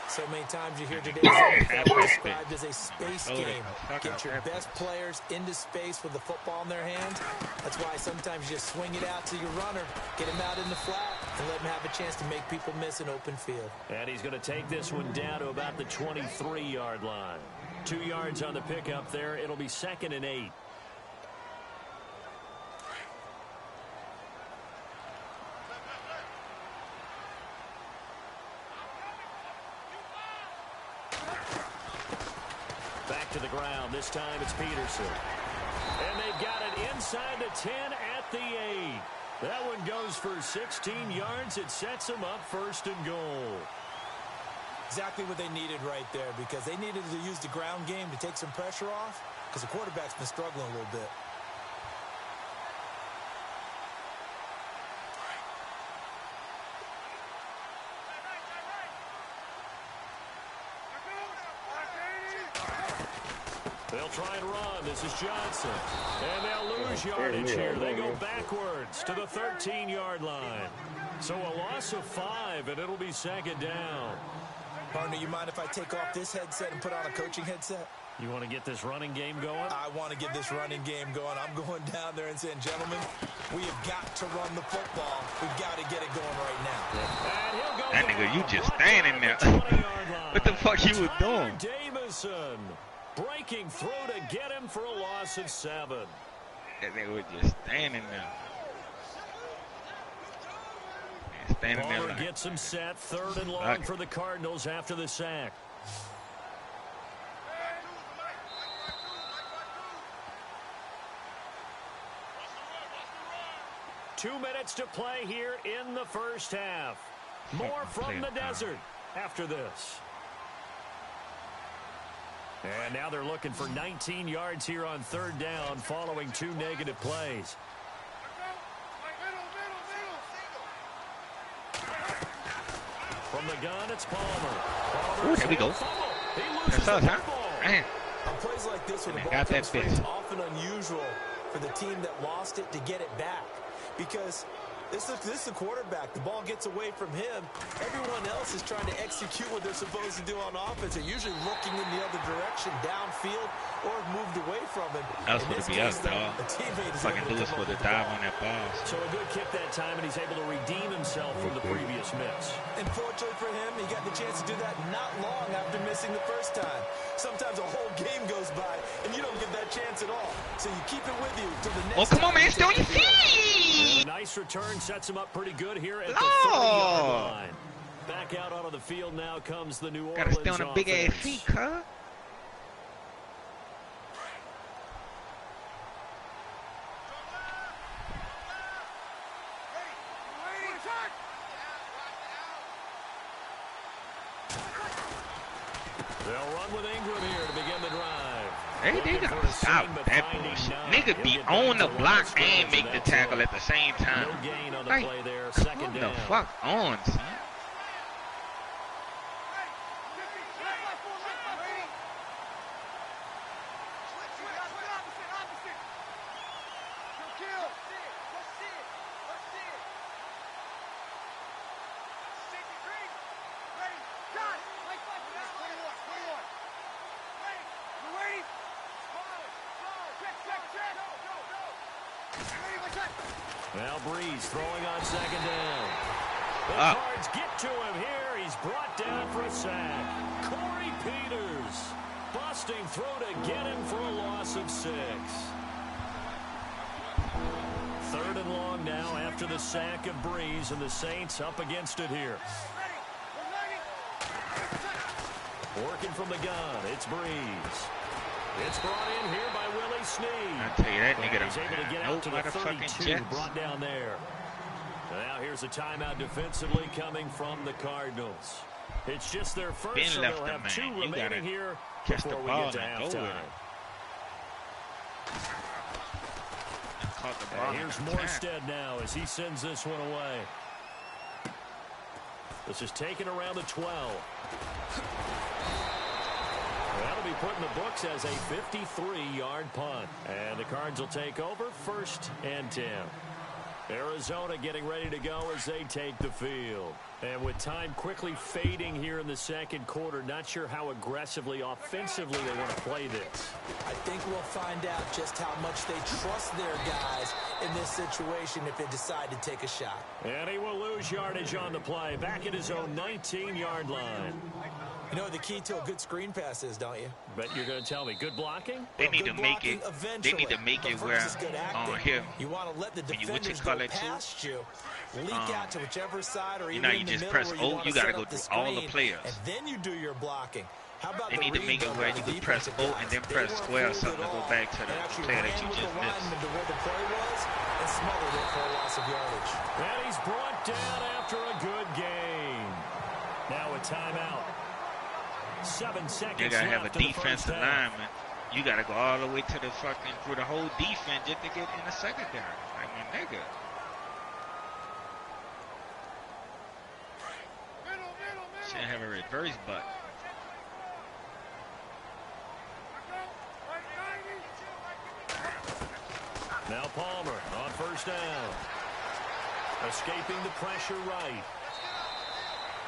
So many times you hear today's NFL described as a space game. Get your best players into space with the football in their hands. That's why sometimes you just swing it out to your runner, get him out in the flat, and let him have a chance to make people miss an open field. And he's going to take this one down to about the 23-yard line. 2 yards on the pickup there. It'll be 2nd and 8. Back to the ground. This time it's Peterson. And they've got it inside the 10 at the 8. That one goes for 16 yards. It sets them up 1st and goal. Exactly what they needed right there, because they needed to use the ground game to take some pressure off, because the quarterback's been struggling a little bit. They'll try and run. This is Johnson. And they'll lose yardage here. They go backwards to the 13-yard line. So a loss of 5, and it'll be second down. Partner, you mind if I take off this headset and put on a coaching headset? You want to get this running game going? I want to get this running game going. I'm going down there and saying, gentlemen, we have got to run the football. We've got to get it going right now. And he'll go that nigga, you just standing there. What the fuck you was doing? Davison breaking through to get him for a loss of 7. That nigga was just standing there. Standing there like, gets him set. 3rd and long for the Cardinals after the sack. Two minutes to play here in the first half. More from the desert after this. And now they're looking for 19 yards here on 3rd down following 2 negative plays. From the gun, it's Palmer. Ooh, there we go. That's us, huh? Man. On plays like this, when the ball comes free, it's often unusual for the team that lost it to get it back. Because this is the quarterback. The ball gets away from him. Everyone else is trying to execute what they're supposed to do on offense. They're usually looking in the other direction, downfield, or moved away from him. That's what it be us, dog. Fucking Lewis would have dive on that ball. So a good kick that time, and he's able to redeem himself from the previous miss. And fortunately for him, he got the chance to do that not long after missing the first time. Sometimes a whole game goes by, and you don't get that chance at all. So you keep it with you till the next time. Oh, come on, man. Stay on your A feet. nice return sets him up pretty good here at the 30-yard line. Back out onto the field now comes the New Orleans Gotta stay on the big ass feet, huh? They'll run with Ingram here to begin the drive. They gotta stop that bullshit. Nigga be on the block and make the tackle at the same time. No gain on the like, play there. Second down. What the fuck on, son? Now Breeze throwing on second down. The Cards get to him here. He's brought down for a sack. Corey Peters busting through to get him for a loss of 6. 3rd and long now after the sack of Breeze, and the Saints up against it here. Working from the gun, it's Breeze. It's brought in here by Willie Snead. I tell you, that nigga He's able to get out to the 32, Jets. brought down there. Now here's a timeout defensively coming from the Cardinals. It's just their first, so they'll have 2 remaining here before we get to halftime. And here's Morstead now as he sends this one away. This is taken around the 12. That'll be put in the books as a 53-yard punt. And the Cards will take over 1st and 10. Arizona getting ready to go as they take the field. And with time quickly fading here in the second quarter, not sure how aggressively, offensively they want to play this. I think we'll find out just how much they trust their guys in this situation if they decide to take a shot. And he will lose yardage on the play, back at his own 19-yard line. You know what the key to a good screen pass is, don't you? But you're going to tell me, good blocking? They need to make it. They need to make it where on here. You want to let the defenders go past you, leak out to whichever side, or even you just press O. You gotta go through all the players, and then you do your blocking. How about they need to make it where you can press O and then press square or something to go back to the player that you just missed. To where the play was and smothered it for a loss of yardage. And he's brought down after a good game. Now a timeout. 7 seconds You gotta have a left in the defensive first half. lineman. You gotta go all the way to the fucking through the whole defense just to get in the secondary. I mean, nigga. Should have a reverse button. Now Palmer on first down. Escaping the pressure right.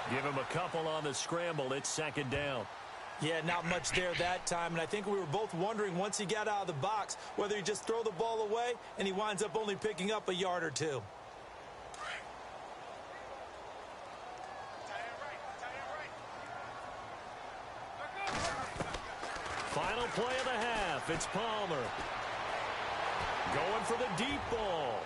Give him a couple on the scramble. It's second down. Yeah, not much there that time, and I think we were both wondering once he got out of the box whether he just throw the ball away and he winds up only picking up a yard or two. Final play of the half. It's Palmer. Going for the deep ball.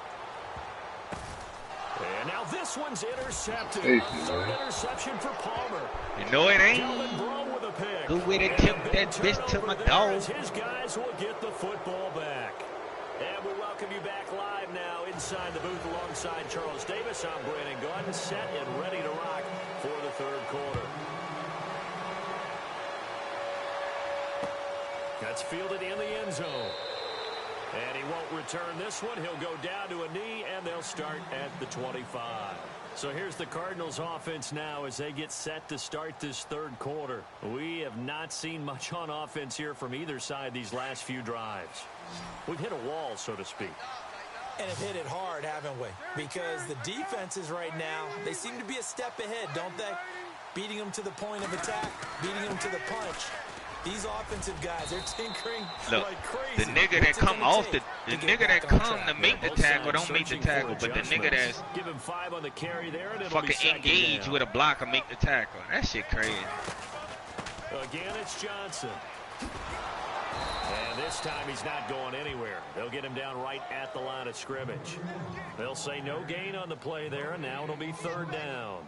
And now this one's intercepted. Third interception for Palmer. You know it ain't. With a pick. Good way to tip that bitch to my dog. His guys will get the football back. And we welcome you back live now inside the booth alongside Charles Davis. I'm Brandon Gordon, set and ready to rock for the third quarter. That's fielded in the end zone. And he won't return this one. He'll go down to a knee, and they'll start at the 25. So here's the Cardinals offense now as they get set to start this third quarter. We have not seen much on offense here from either side these last few drives. We've hit a wall, so to speak. And have hit it hard, haven't we? Because the defenses right now, they seem to be a step ahead, don't they? Beating them to the point of attack, beating them to the punch. These offensive guys, they're tinkering like crazy. The nigga that come off the nigga that come to make the tackle don't make the tackle, but the nigga that's give him 5 on the carry there, and fucking engage with a block and make the tackle. That shit crazy. Again, it's Johnson. And this time he's not going anywhere. They'll get him down right at the line of scrimmage. They'll say no gain on the play there, and now it'll be third down.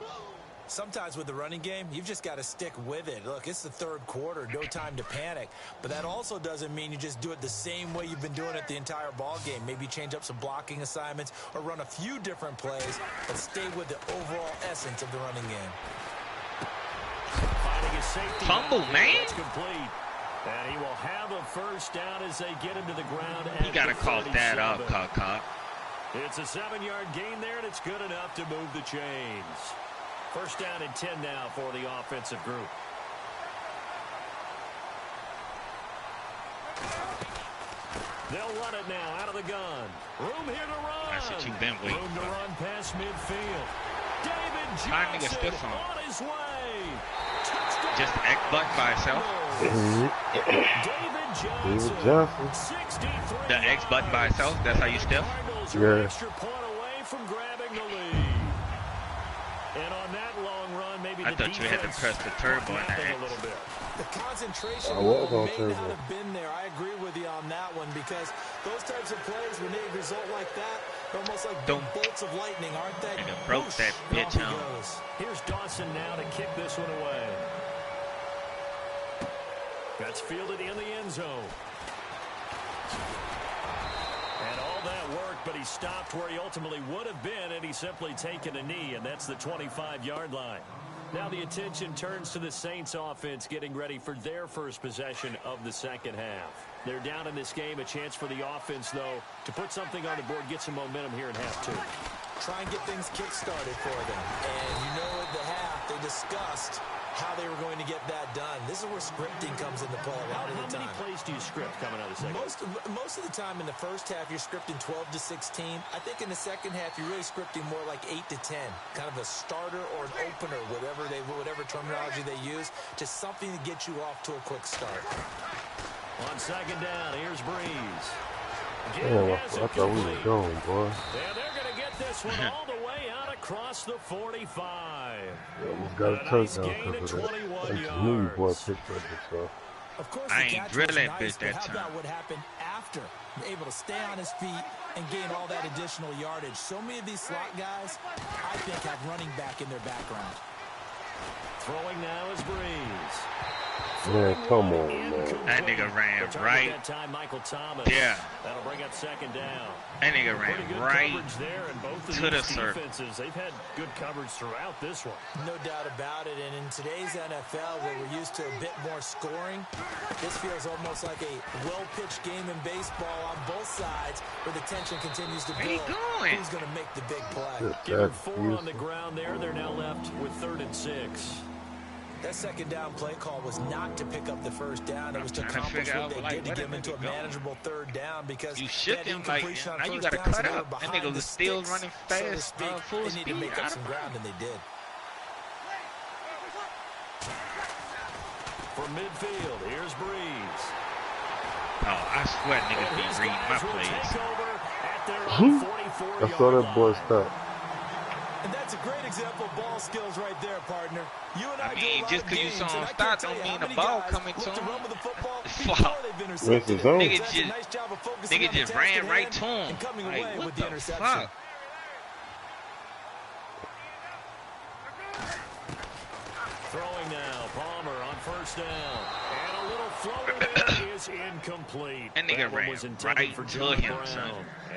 Sometimes with the running game, you've just got to stick with it. Look, it's the third quarter, no time to panic. But that also doesn't mean you just do it the same way you've been doing it the entire ball game. Maybe change up some blocking assignments or run a few different plays, but stay with the overall essence of the running game. Finding his safety. Fumble, man. It's complete. And he will have a first down as they get him to the ground. You got to cough that up, Cock. It's a 7-yard gain there, and it's good enough to move the chains. First down and 10 now for the offensive group. They'll run it now out of the gun. Room here to run. That's what you've been waiting Room to for. run past midfield. David Johnson on his way. Touchdown. Just the X button by itself. David Johnson. 63. The X button by itself. That's how you stiff. Yeah. Extra point away from grabbing the lead. And on that long run, maybe I thought you had to press the turbo in the X. The concentration may not have been there. I agree with you on that one because those types of plays, when they result like that, they're almost like bolts of lightning, aren't they? And it broke that bitch out. Here's Dawson now to kick this one away. That's fielded in the end zone. And all that worked, but he stopped where he ultimately would have been, and he's simply taken a knee, and that's the 25-yard line. Now the attention turns to the Saints offense getting ready for their first possession of the second half. They're down in this game, a chance for the offense, though, to put something on the board, get some momentum here in half two. Try and get things kick-started for them. And you know at the half, they discussed how they were going to get that done. This is where scripting comes into play a lot of the time. How many plays do you script coming out of the second? Most of the time in the first half, you're scripting 12 to 16. I think in the second half, you're really scripting more like 8 to 10. Kind of a starter or an opener, whatever terminology they use, just something to get you off to a quick start. On second down, here's Breeze. Oh, I thought we were going, boy. Yeah, they're going to get this one all the way out across the 45. Almost got a touchdown because of that. That's new boy picked up the stuff. Of course, I ain't drill that bitch that how time. about what happened after? Able to stay on his feet and gain all that additional yardage. So many of these slot guys, I think, have running back in their background. Throwing now is Breeze. Man, come on, man. That nigga ran right. Yeah. That'll bring up second down. That nigga ran right there, and both of to the these circle. Defenses, they've had good coverage throughout this one. No doubt about it. And in today's NFL, where we're used to a bit more scoring, this feels almost like a well-pitched game in baseball on both sides, where the tension continues to build. Where he going? Who's going to make the big play? Give him 4 on the ground there. They're now left with 3rd and 6. That second down play call was not to pick up the first down. It was to accomplish what they did to get him into a manageable 3rd down, because you shook him like, now you got to cut up. That nigga was still running fast, full speed. They need to make up some ground, and they did. From midfield, here's Breeze. Oh, I swear niggas be reading my plays. I saw that boy stop. And that's a great example of ball skills right there, partner. You and I mean, just because you saw him stop don't mean the ball coming to him. Where's the zone? Nigga just ran right to him. Like, what the fuck? Throwing now, Palmer on 1st down. And a little floater there is incomplete. And nigga ran right for to him, son.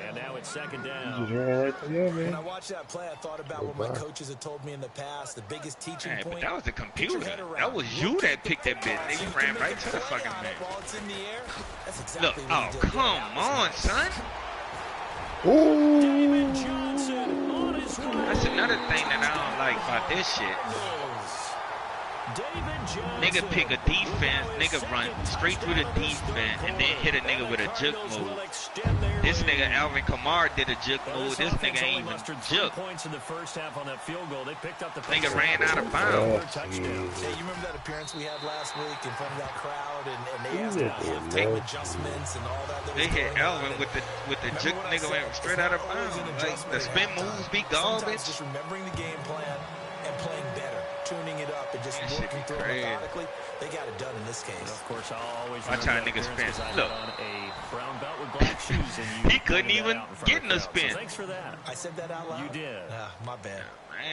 And now it's 2nd down. You just ran right to him, man. When I watched that play, I thought about what my coaches had told me in the past. The biggest teaching point. But that was the computer. That was you that picked that bitch. Nigga, you ran right to the fucking man. Look, oh, come on, son. Ooh. That's another thing that I don't like about this shit. Nigga pick a defense, nigga run straight through the defense and then hit a nigga with a juke move. This nigga Alvin Kamara did a juke move. This nigga ain't even juke. Nigga ran out of bounds. Hey, you remember that appearance we had last week in front of that crowd, and they asked about halftime adjustments and all that? They hit Alvin with the juke, nigga went straight out of bounds. Like the spin moves be garbage. Just remembering the game plan and playing better, tuning it up, and just working through it methodically. They got it done in this case. Of course, I'll always watch how niggas spin. Look, on a brown belt with black shoes, and he couldn't even get in the spin. So thanks for that. I said that out loud. You did. My bad.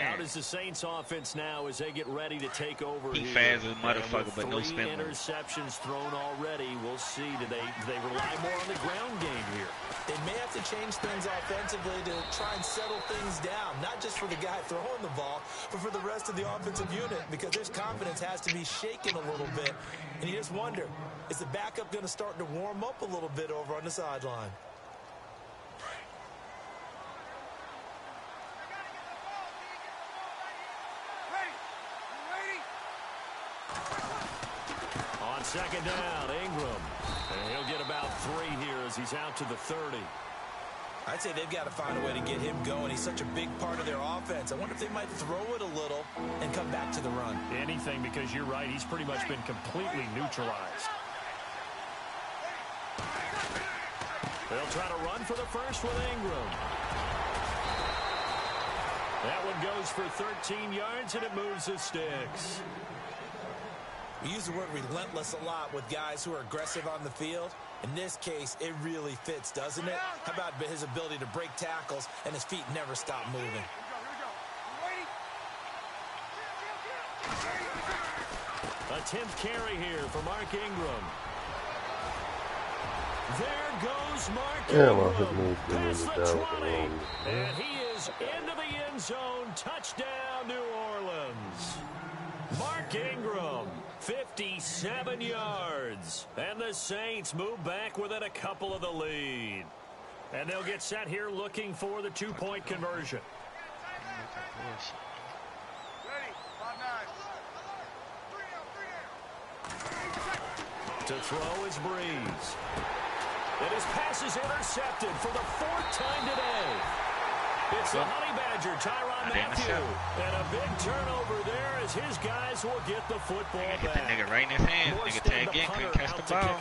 Out is the Saints offense now as they get ready to take over. He fast as a motherfucker, but no spin. 3 interceptions thrown already. We'll see. Do they rely more on the ground game here? They may have to change things offensively to try and settle things down, not just for the guy throwing the ball, but for the rest of the offensive unit, because their confidence has to be shaken a little bit. And you just wonder, is the backup going to start to warm up a little bit over on the sideline? On 2nd down, Ingram. And he'll get about 3 here as he's out to the 30. I'd say they've got to find a way to get him going. He's such a big part of their offense. I wonder if they might throw it a little and come back to the run. Anything, because you're right. He's pretty much been completely neutralized. They'll try to run for the first with Ingram. That one goes for 13 yards, and it moves the sticks. We use the word relentless a lot with guys who are aggressive on the field. In this case, it really fits, doesn't it? How about his ability to break tackles and his feet never stop moving? A 10th carry here for Mark Ingram. There goes Mark Ingram. Past the 20. And he is into the end zone. Touchdown, New Orleans. Mark Ingram, 57 yards. And the Saints move back within a couple of the lead. And they'll get set here looking for the 2-point conversion. To throw is Breeze. And his pass is intercepted for the 4th time today. It's the Honey Badger, Tyrann Mathieu. And a big turnover there as his guys will get the football back. Hit the nigga right in his hands. Nigga tag in, couldn't catch the ball.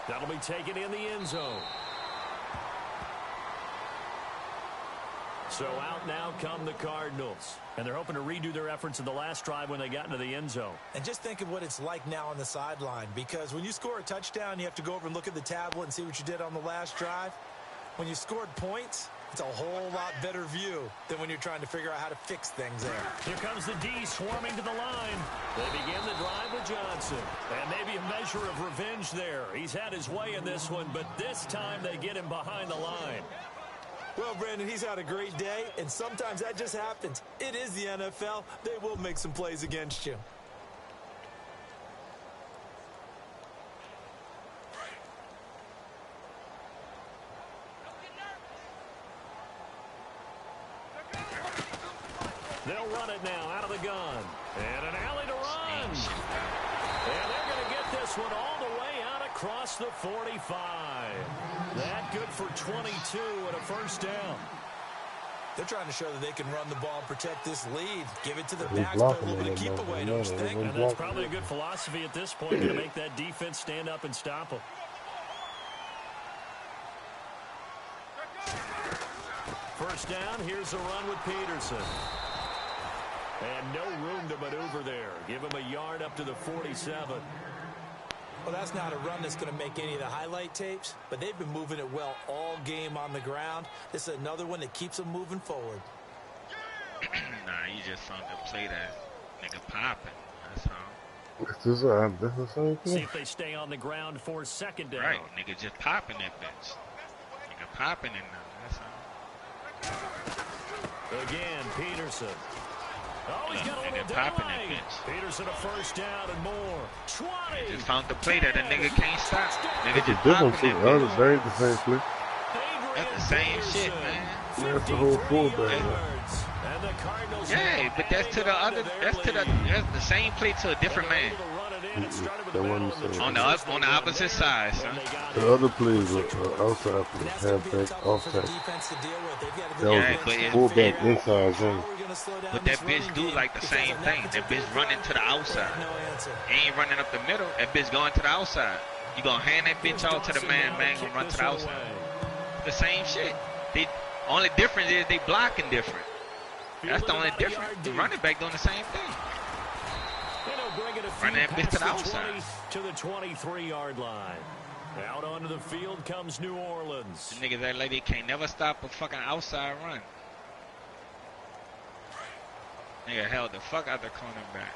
That'll be taken in the end zone. So out now come the Cardinals. And they're hoping to redo their efforts in the last drive when they got into the end zone. And just think of what it's like now on the sideline. Because when you score a touchdown, you have to go over and look at the tablet and see what you did on the last drive. When you scored points, It's a whole lot better view than when you're trying to figure out how to fix things there. Here comes the D swarming to the line. They begin the drive with Johnson. And maybe a measure of revenge there. He's had his way in this one, but this time they get him behind the line. Well, Brandon, he's had a great day, and sometimes that just happens. It is the NFL. They will make some plays against you. They'll run it now out of the gun. And an alley to run. And they're going to get this one all the way out across the 45. That good for 22 and a first down. They're trying to show that they can run the ball and protect this lead. Give it to the backs, but a little bit of keep away, don't you think? And that's probably a good philosophy at this point to make that defense stand up and stop them. First down, here's a run with Peterson. And no room to maneuver there. Give him a yard up to the 47. Well, that's not a run that's going to make any of the highlight tapes, but they've been moving it well all game on the ground. This is another one that keeps them moving forward. Nah, you just found the play that nigga popping. That's all. That's the same thing. See if they stay on the ground for second down. Right, nigga just popping that bitch. Nigga popping it now. That's all. Again, Peterson. Oh, he's got a little delay. Peterson a first down and more. 20. They just found the play that a nigga can't stop. Nigga just different popping too. that bitch. That ain't the same play. That's the same shit, man. That's the whole fullback. Yeah, but that's to the other. That's the same play to a different man. On the opposite side, son. The other plays were outside for the halfback, offside. That was fullback inside zone. But that bitch do like the same thing. That bitch running to the outside. He ain't running up the middle. That bitch going to the outside. You gonna hand that bitch out to the man gonna run to the outside. The same shit. The only difference is they blocking different. That's the only difference. The running back doing the same thing. Running that bitch to the outside. To the 23-yard line. Out onto the field comes New Orleans. The niggas that lady can't never stop a fucking outside run. Nigga held the fuck out the cornerback.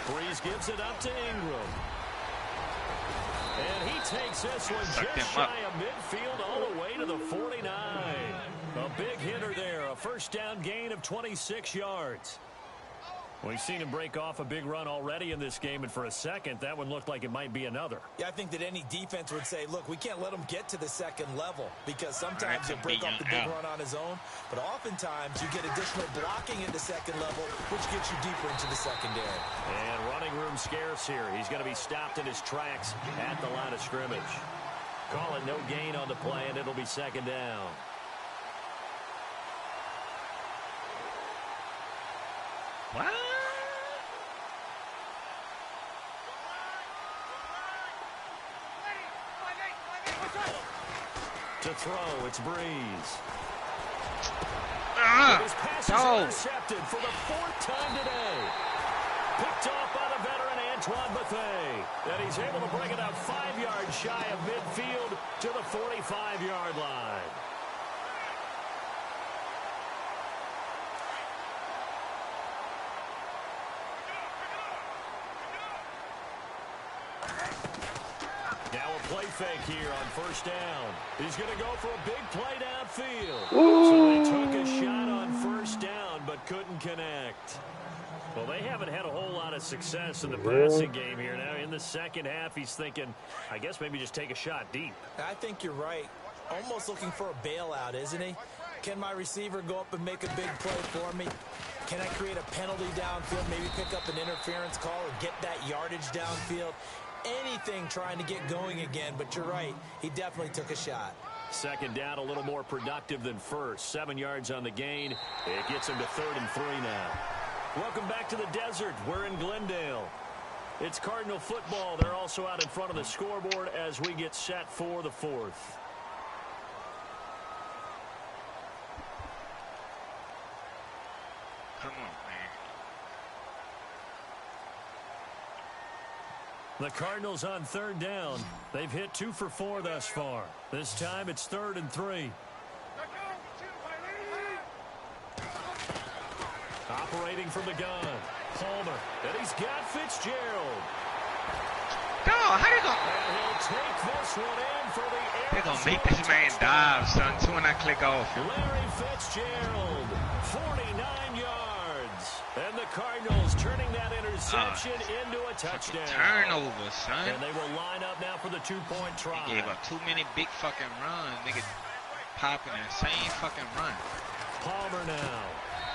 Breeze gives it up to Ingram. And he takes this one just shy of midfield all the way to the 49. A big hitter there. A first down gain of 26 yards. We've seen him break off a big run already in this game, and for a second, that one looked like it might be another. Yeah, I think that any defense would say, look, we can't let him get to the second level, because sometimes he'll break off the big run on his own, but oftentimes you get additional blocking at the second level, which gets you deeper into the secondary. And running room scarce here. He's going to be stopped in his tracks at the line of scrimmage. Call it no gain on the play, and it'll be second down. What? To throw, it's Breeze. His pass is intercepted for the fourth time today. Picked off by the veteran Antoine Bethea. And he's able to bring it up 5 yards shy of midfield to the 45-yard line. Now a play fake here on first down. He's going to go for a big play downfield. So they took a shot on first down, but couldn't connect. Well, they haven't had a whole lot of success in the passing game here. Now in the second half, he's thinking, I guess maybe just take a shot deep. I think you're right. Almost looking for a bailout, isn't he? Can my receiver go up and make a big play for me? Can I create a penalty downfield, maybe pick up an interference call or get that yardage downfield? Anything trying to get going again, but you're right. He definitely took a shot. Second down, a little more productive than first. 7 yards on the gain. It gets him to 3rd and 3 now. Welcome back to the desert. We're in Glendale. It's Cardinal football. They're also out in front of the scoreboard as we get set for the fourth. Come on, man. The Cardinals on 3rd down. They've hit 2 for 4 thus far. This time it's 3rd and 3. Operating from the gun. Palmer. And he's got Fitzgerald. No, how they gonna... And he'll take this one in for the air. They're gonna make this man dive, son, soon when I click off. Larry Fitzgerald, 49 yards. And the Cardinals turning that interception into a touchdown. Turnover, son. And they will line up now for the 2-point try. They gave up too many big fucking runs. Nigga popping that same fucking run. Palmer now.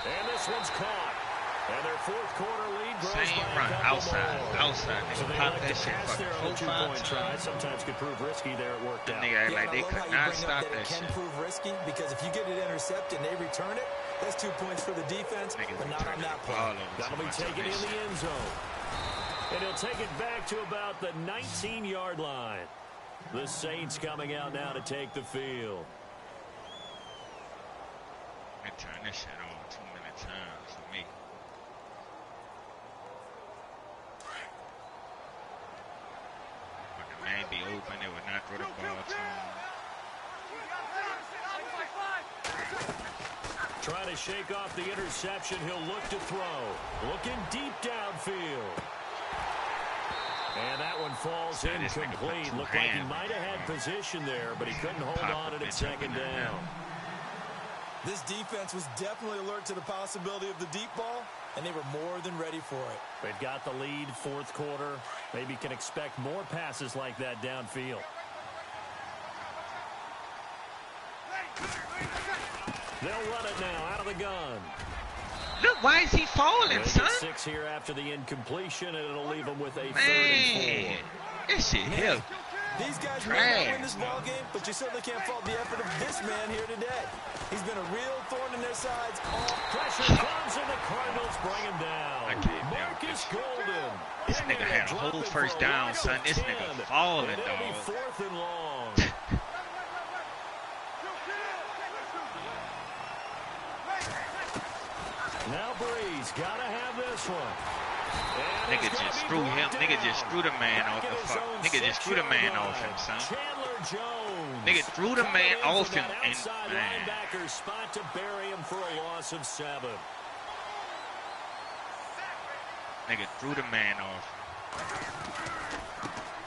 And this one's caught. And their 4th quarter lead grows same by run, a couple outside. more. Nigga So they pop like that to shit pass fucking there on the 2-point try. Sometimes could prove risky there. It worked out. Nigga act like they could not stop that It can shit. prove risky because if you get it intercepted and they return it, that's 2 points for the defense, but not on that play. That'll be taken in the end zone. And he'll take it back to about the 19-yard line. The Saints coming out now to take the field. I turn this shit on too many times for me. But the man be open, they would not throw the ball to him. Trying to shake off the interception, he'll look to throw. Looking deep downfield. And that one falls incomplete. Looked like he might have had position there, but he couldn't hold on at 2nd down. This defense was definitely alert to the possibility of the deep ball, and they were more than ready for it. They've got the lead, 4th quarter. Maybe can expect more passes like that downfield. They'll run it now out of the gun. Look, why is he falling, son? 6 here after the incompletion, and it'll leave them with a 3rd and 4. This shit here. These guys may not win this ball game, but you certainly can't fault the effort of this man here today. He's been a real thorn in their sides. Pressure comes, and the Cardinals bring him down. Marcus Golden. This nigga had a whole 1st down, son. This nigga falling, dog. 4th and long. Now Breeze gotta have this one. Nigga just threw him. Nigga just threw the man off the fuck. Nigga just threw the man off him, son. Nigga threw the man off him and man. Linebacker spot to bury him for a loss of 7. Nigga threw the man off.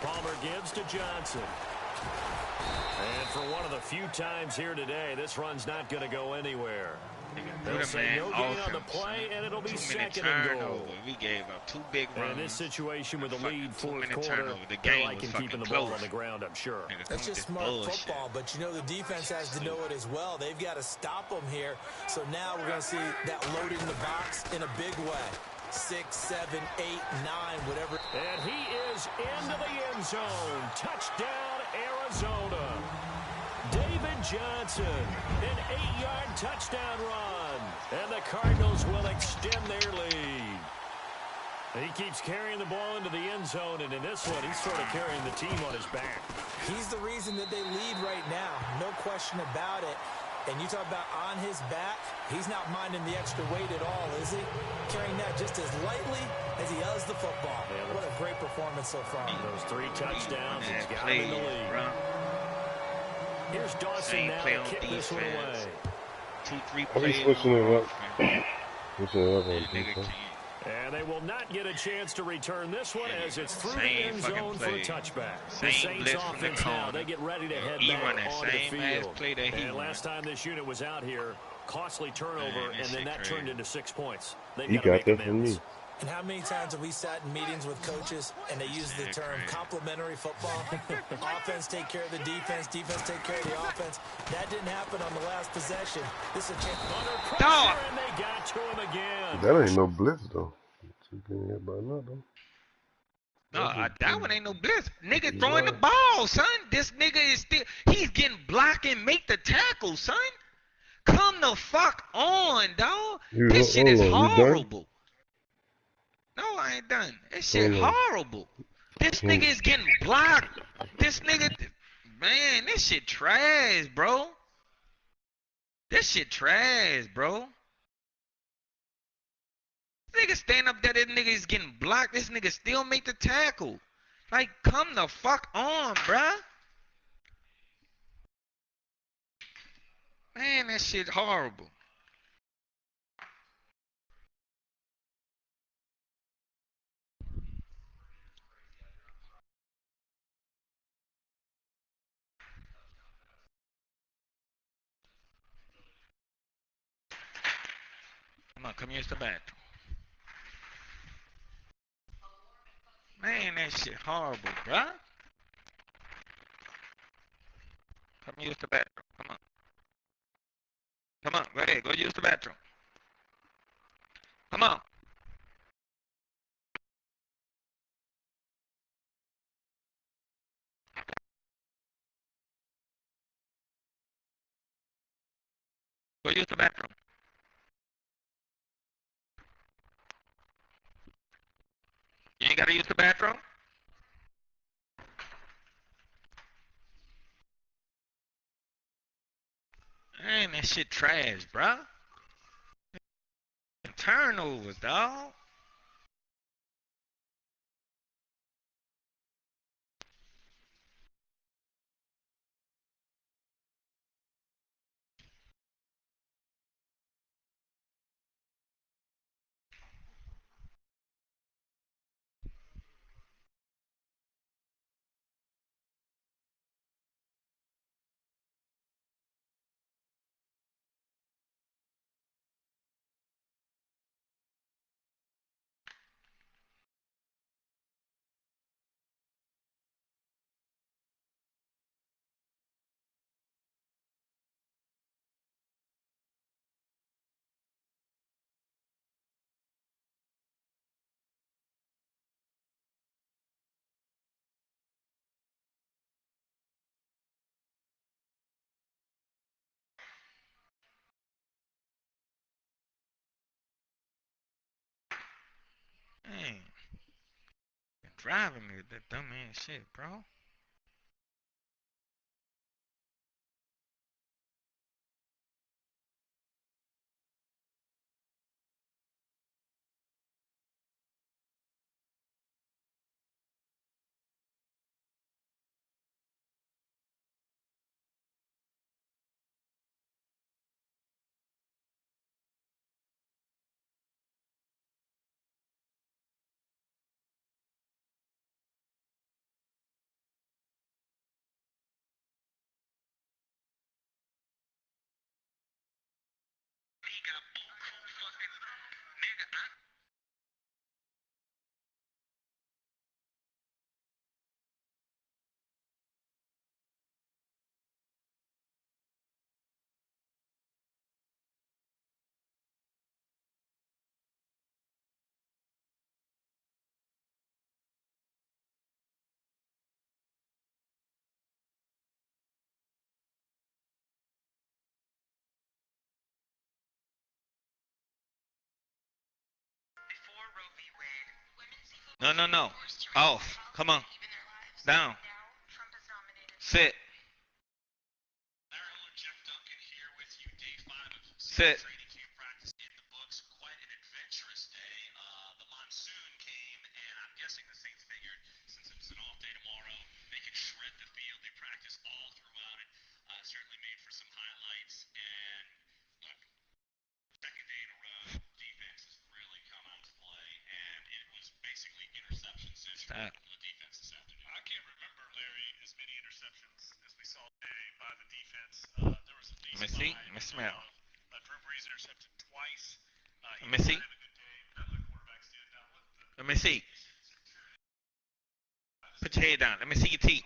Palmer gives to Johnson. And for one of the few times here today, this run's not going to go anywhere. Threw the man no off on the him. play, and it'll be 2nd and goal. We gave up 2 big runs. And in this situation with the lead, 4th quarter, the game like was keeping the close. ball on the ground, I'm sure. That's just smart football, but you know the defense has to know it as well. They've got to stop them here. So now we're going to see that loading the box in a big way. 6, 7, 8, 9, whatever. And he is into the end zone. Touchdown, Arizona. David Johnson, an 8-yard touchdown run. And the Cardinals will extend their lead. He keeps carrying the ball into the end zone, and in this one, he's sort of carrying the team on his back. He's the reason that they lead right now. No question about it. And you talk about on his back, he's not minding the extra weight at all, is he? Carrying that just as lightly as he does the football. Yeah, what a great performance so far. Those 3 touchdowns, he's got him in the lead. Bro. Here's Dawson now to kick this one away. 2-3 I'll be plays. switching it up. Switching it up on defense. And they will not get a chance to return this one as it's through the end zone for a touchback. The Saints offense now, they get ready to head back on the field. And last time this unit was out here, costly turnover, and then that turned into 6 points. You got that from me. And how many times have we sat in meetings with coaches and they use the term complementary football? Offense take care of the defense, defense take care of the offense. That didn't happen on the last possession. This is a chance. Under pressure, and they got to him again. That ain't no blitz, though. Getting hit by another. No, that one ain't no blitz. Nigga throwing the ball, son. This nigga is still, he's getting blocked and make the tackle, son. Come the fuck on, dog. This shit is horrible. No, I ain't done. This shit horrible. This nigga is getting blocked. This nigga, man, this shit trash, bro. This shit trash, bro. This nigga stand up there, this nigga is getting blocked. This nigga still make the tackle. Like, come the fuck on, bruh. Man, that shit horrible. Come on, come use the bathroom. Man, that shit horrible, bruh. Come use the bathroom. Come on. Come on, go ahead. Go use the bathroom. Come on. Go use the bathroom. You ain't gotta use the bathroom? Man, that shit trash, bruh. Turnovers, dog. Man, driving me that dumb ass shit, bro. No, no, no. Off. Come on. Down. Sit. Sit. Stop. Let me see. Let me smell. Let me see. Let me see. Put your head down. Let me see your teeth.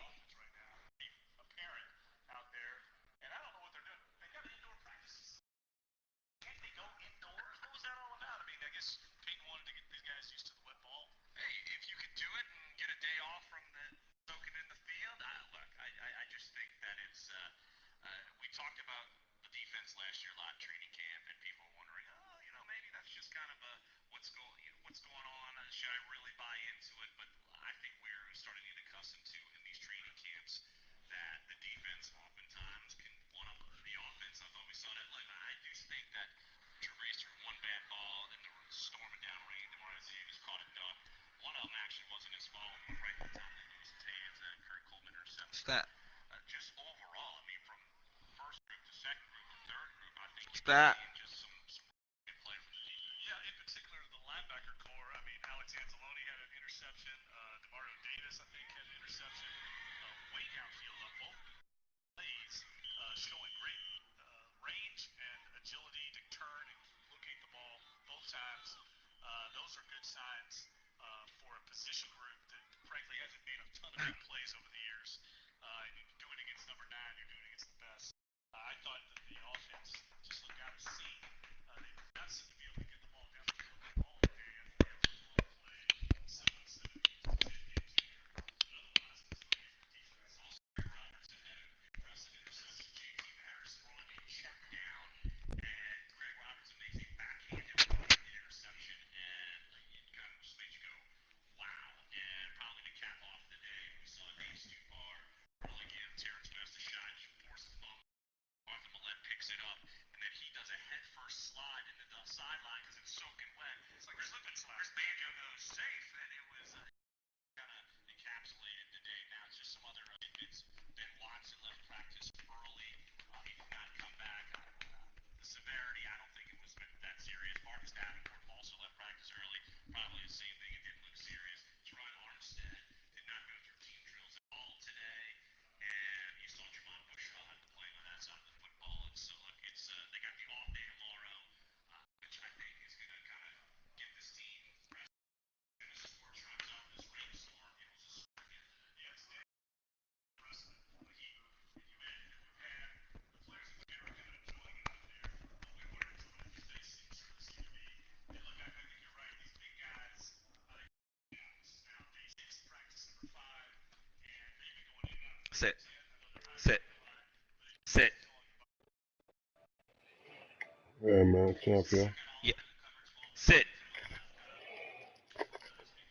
Stop. Sit. Sit. Sit. Yeah, man, champion. Yeah. Sit.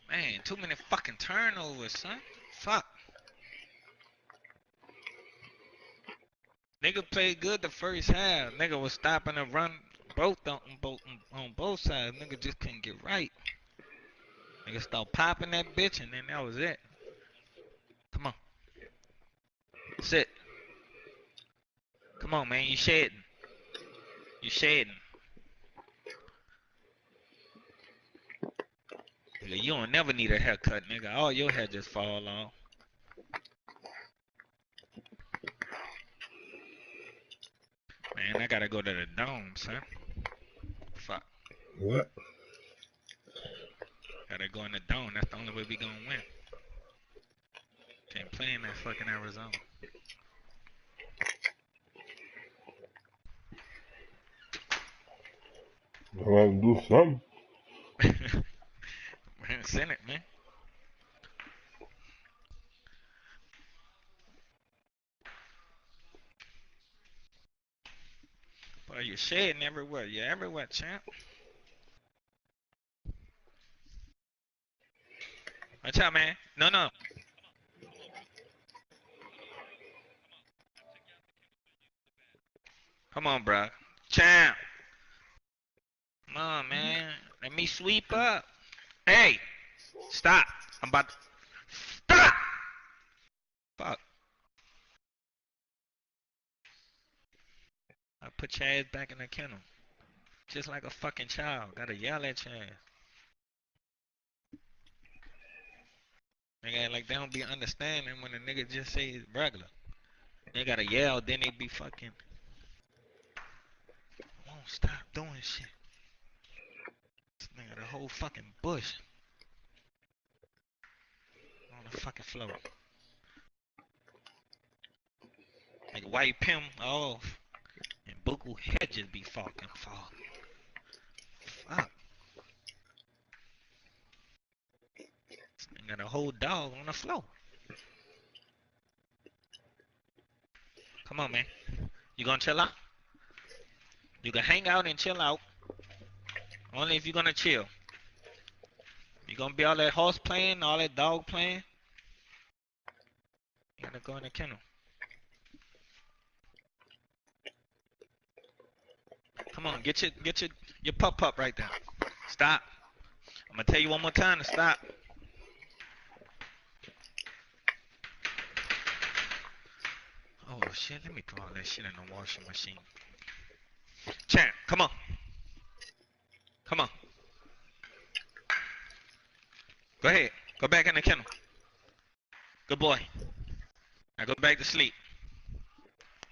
Man, too many fucking turnovers, son. Fuck. Nigga played good the first half. Nigga was stopping the run on both sides. Nigga just couldn't get right. Nigga started popping that bitch and then that was it. Come on. Sit. Come on, man. You shedding. You shedding. Nigga, you don't never need a haircut, nigga. All your hair just fall off. Man, I gotta go to the dome, son. Fuck. What? Gotta go in the dome. That's the only way we gonna win. Can't play in that fucking Arizona. I have to do something. Man, send it, man. Boy, you're shedding everywhere. You're everywhere, champ. Watch out, man. No. Come on, bro. Champ. Come on, man. Let me sweep up. Hey. Stop. I'm about to... Stop! Fuck. I put your ass back in the kennel. Just like a fucking child. Gotta yell at your ass. Nigga, like they don't be understanding when a nigga just say it's regular. They gotta yell, then they be fucking... Won't stop doing shit. This nigga, the whole fucking bush. On the fucking floor. Like wipe him off. And Buku head just be fucking fall. Fuck. This nigga, the whole dog on the floor. Come on, man. You gonna chill out? You can hang out and chill out. Only if you're gonna chill. You gonna be all that horse playing, all that dog playing? You gotta go in the kennel. Come on, get your pup right there. Stop. I'm gonna tell you one more time to stop. Oh shit, let me throw all that shit in the washing machine. Champ, come on. Come on. Go ahead. Go back in the kennel. Good boy. Now go back to sleep.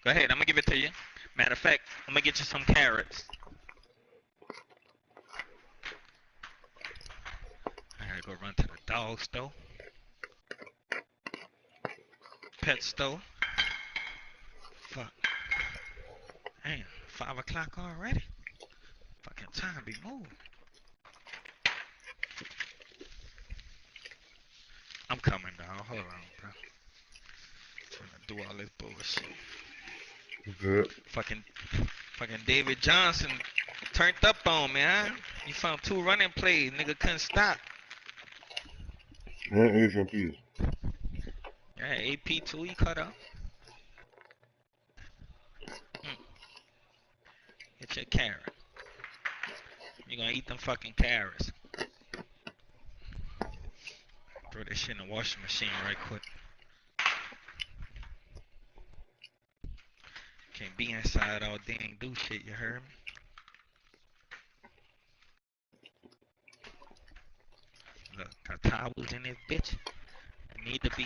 Go ahead. I'm going to give it to you. Matter of fact, I'm going to get you some carrots. I got to go run to the dog store. Pet store. Fuck. Damn, 5 o'clock already. Fucking time be moving. I'm coming down. Hold on, bro. Trying to do all this bullshit. Good. Fucking David Johnson turned up on me, huh? You found 2 running plays. Nigga couldn't stop. And Asian peas. Yeah, AP2 he cut up. Get your carrot. You gonna eat them fucking carrots. Throw this shit in the washing machine right quick. Can't be inside all day and do shit, you heard me? Look, got towels in this bitch. They need to be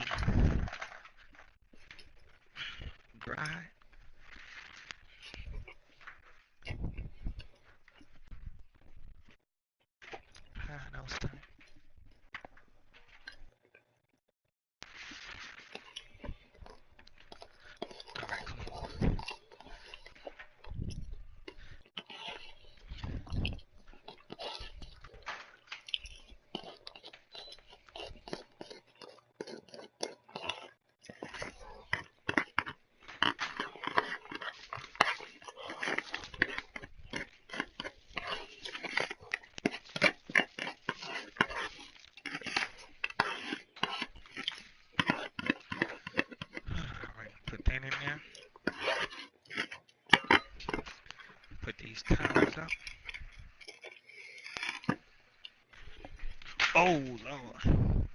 dry. That was time. Alright, come on. Alright, put that in there. Put these towels up. Oh, Lord.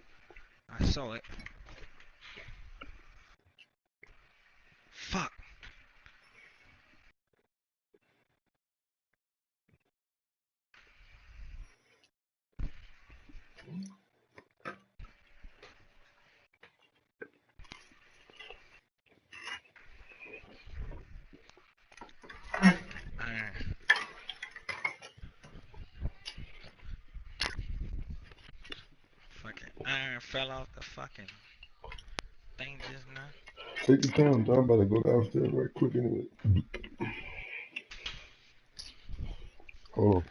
I saw it. Fuck. Fucking iron fell off the fucking thing just now. Take your time, John. I'm about to go downstairs right quick anyway. Hold on.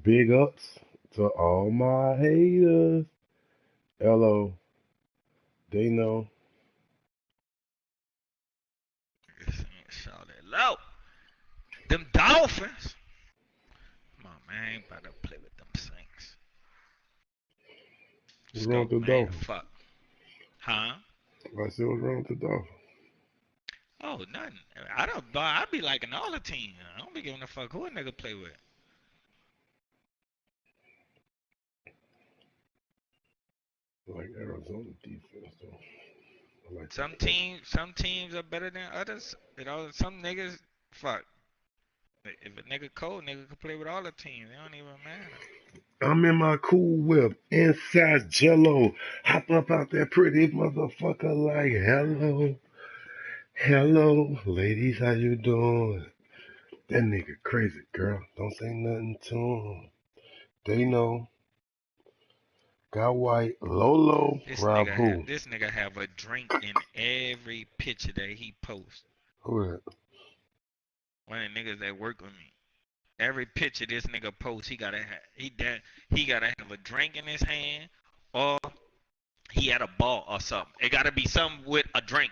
Big ups to all my haters. Hello. They know. Shout it low. Them Dolphins. Come on, man. I ain't about to play with them Saints. What's Let's wrong go, with the man. Dolphins? Fuck. Huh? I said, what's wrong with the Dolphins? Oh, nothing. I be liking all the teams. I don't be giving a fuck who a nigga play with. I like Arizona defense though. I like Some teams are better than others. You know, some niggas, fuck. If a nigga cold, nigga can play with all the teams. It don't even matter. I'm in my cool whip, inside Jello. Hop up out that pretty motherfucker like, hello. Hello, ladies, how you doing? That nigga crazy, girl. Don't say nothing to him. They know. Got white. Lolo. Rob who? This nigga have a drink in every picture that he posts. Who that? One of the niggas that work with me. Every picture this nigga posts, he gotta have a drink in his hand, or he had a ball or something. It gotta be something with a drink.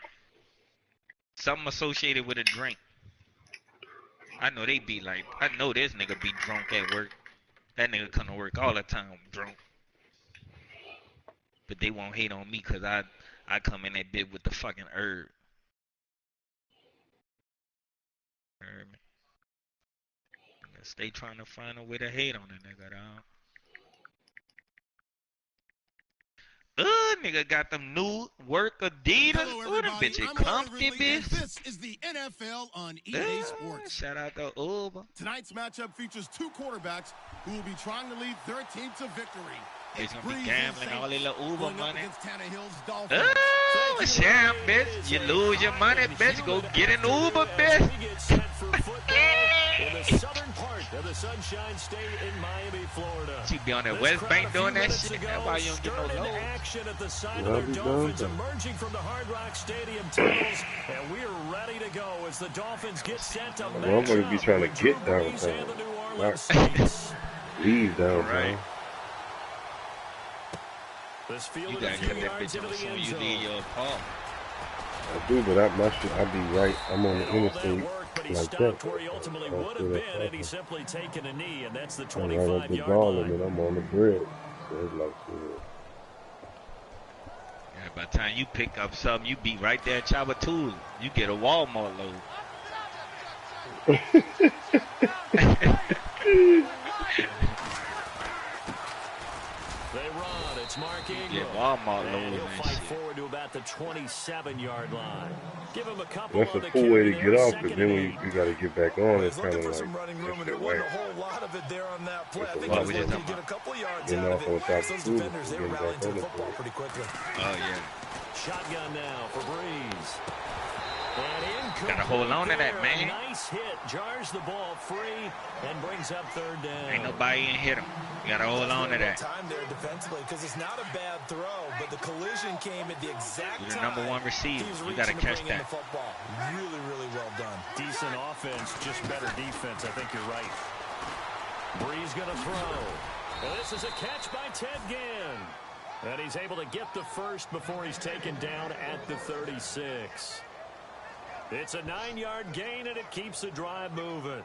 Something associated with a drink. I know this nigga be drunk at work. That nigga come to work all the time drunk. But they won't hate on me because I come in that bit with the fucking herb. Heard me? They trying to find a way to hate on the nigga, dog. Nigga got them new work Adidas. Hello, them bitches comfy, bitch. This is the NFL on EA Sports. Shout out to Uber. Tonight's matchup features two quarterbacks who will be trying to lead their team to victory. It's gonna be gambling all that little Uber money. Oh, sham, bitch. You lose your money, bitch. Go get an Uber, bitch. In the southern part of the Sunshine State in Miami, Florida. She be on that West Bank doing that shit. That's why you don't get no load. Action at the side of their Dolphins emerging from the Hard Rock Stadium tunnels, and we're ready to go as the Dolphins get set to match up be trying to get downtown. Leave downtown. This field you gotta cut that bitch on soon you leave your apartment. I do, but I be right. I'm on the interstate. But he like stopped that. where he ultimately would have been, and he's simply taken a knee, and that's the 25-yard line. I'm on the bridge. So it's like, yeah, by the time you pick up something, you be right there at Chabatula. You get a Walmart load. They run. It's Mark Ingram. Yeah, Walmart and load. He'll fight forward to about the 27-yard line. Give him a couple. That's a cool way to get off, because then when you got to get back on, it's kind of like running room, and there wasn't a whole lot of it there on that play. I think we just get a couple yards out of it. Those defenders, they were rallying to the football pretty quickly. Oh, yeah. Shotgun now for Breeze. Gotta hold on to that, man. Nice hit, jars the ball free, and brings up third down. Ain't nobody in hit him. You gotta hold on to that. Time there defensively, because it's not a bad throw, but the collision came at the exact You're the time. number one receiver. You gotta catch that. Really, really well done. Decent offense, just better defense. I think you're right. Breeze gonna throw. And this is a catch by Ted Ginn. And he's able to get the first before he's taken down at the 36. It's a 9-yard gain, and it keeps the drive moving.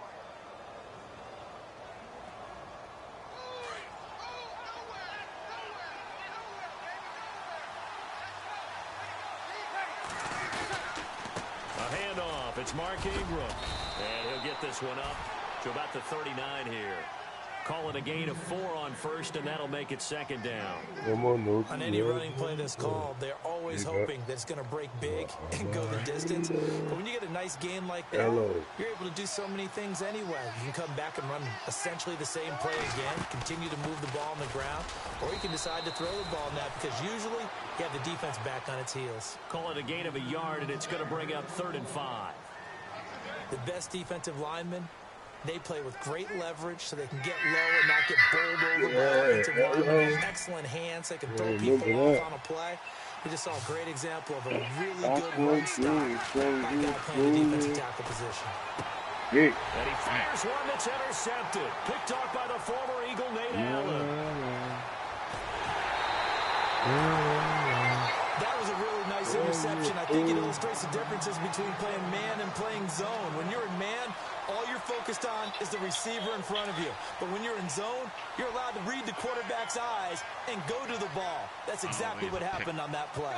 A handoff. It's Mark Ingram. And he'll get this one up to about the 39 here. Call it a gain of 4 on first, and that'll make it second down. On any running play that's called, they're always hoping that it's going to break big and go the distance. But when you get a nice game like that, you're able to do so many things anyway. You can come back and run essentially the same play again, continue to move the ball on the ground, or you can decide to throw the ball net because usually you have the defense back on its heels. Call it a gain of a yard, and it's going to bring up 3rd and 5. The best defensive lineman They play with great leverage so they can get low and not get bowled over by offensive linemen. Excellent hands. They can throw people off on a play. We just saw a great example of a really good run stop by a guy playing the defensive tackle position. And he fires one that's intercepted. Picked off by the former Eagle, Nate Allen. That was a really nice interception. I think it illustrates the differences between playing man and playing zone. When you're in man, all you're focused on is the receiver in front of you. But when you're in zone, you're allowed to read the quarterback's eyes and go to the ball. That's exactly what happened on that play.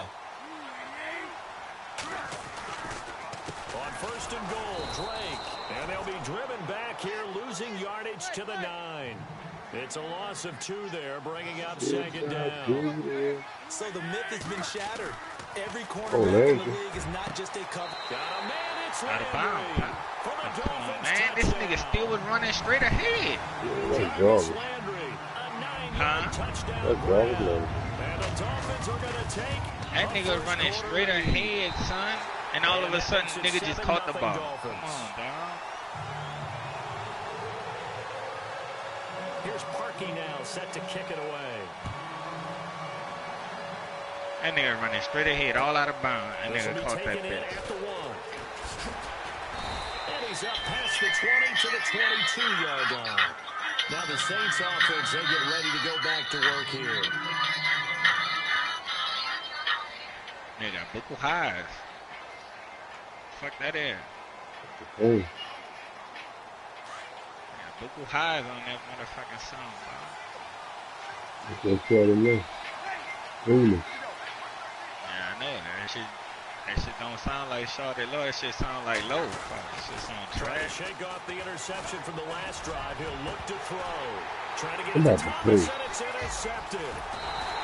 On first and goal, Drake. And they'll be driven back here, losing yardage to the 9. It's a loss of 2 there, bringing up second down. So the myth has been shattered. Every cornerback in the league is not just a cover. Got a man, it's Out of bounds. for the Dolphins. Man, this nigga still was running straight ahead. Jarvis Landry, a 9-yard touchdown. That's grab. And the Dolphins are going to take. That nigga was running straight ahead, son. And all of a sudden, nigga just caught the ball. Dolphins. Come on, dog. Here's Parkey now, set to kick it away. That nigga running straight ahead, all out of bounds. That nigga caught that bitch. And he's up past the 20 to the 22-yard line. Now the Saints offense, they get ready to go back to work here. Nigga, buckle highs. Fuck that air. Hey. Buckle highs on that motherfucking song, bro. Just try to know. Yeah, I know. That shit don't sound like Shawty Low. That shit sound like low. That shit sound Trying to trash. shake off the interception from the last drive. He'll look to throw. Trying to get it to Thomas, and it's intercepted.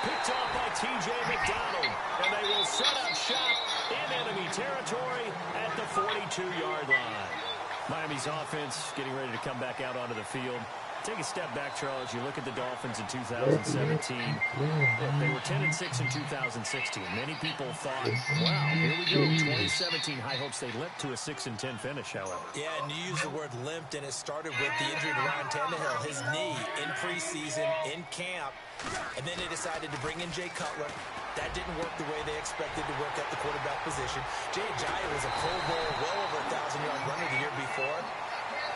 Picked off by T.J. McDonald. And they will set up shop in enemy territory at the 42-yard line. Miami's offense getting ready to come back out onto the field. Take a step back, Charles. You look at the Dolphins in 2017. They were 10-6 in 2016. Many people thought, wow, here we go. 2017 high hopes. They limped to a 6-10 finish, however. Yeah, and you use the word limped, and it started with the injury to Ryan Tannehill. His knee in preseason, in camp, and then they decided to bring in Jay Cutler. That didn't work the way they expected to work at the quarterback position. Jay Ajayi was a Pro Bowl, well over 1,000-yard runner the year before.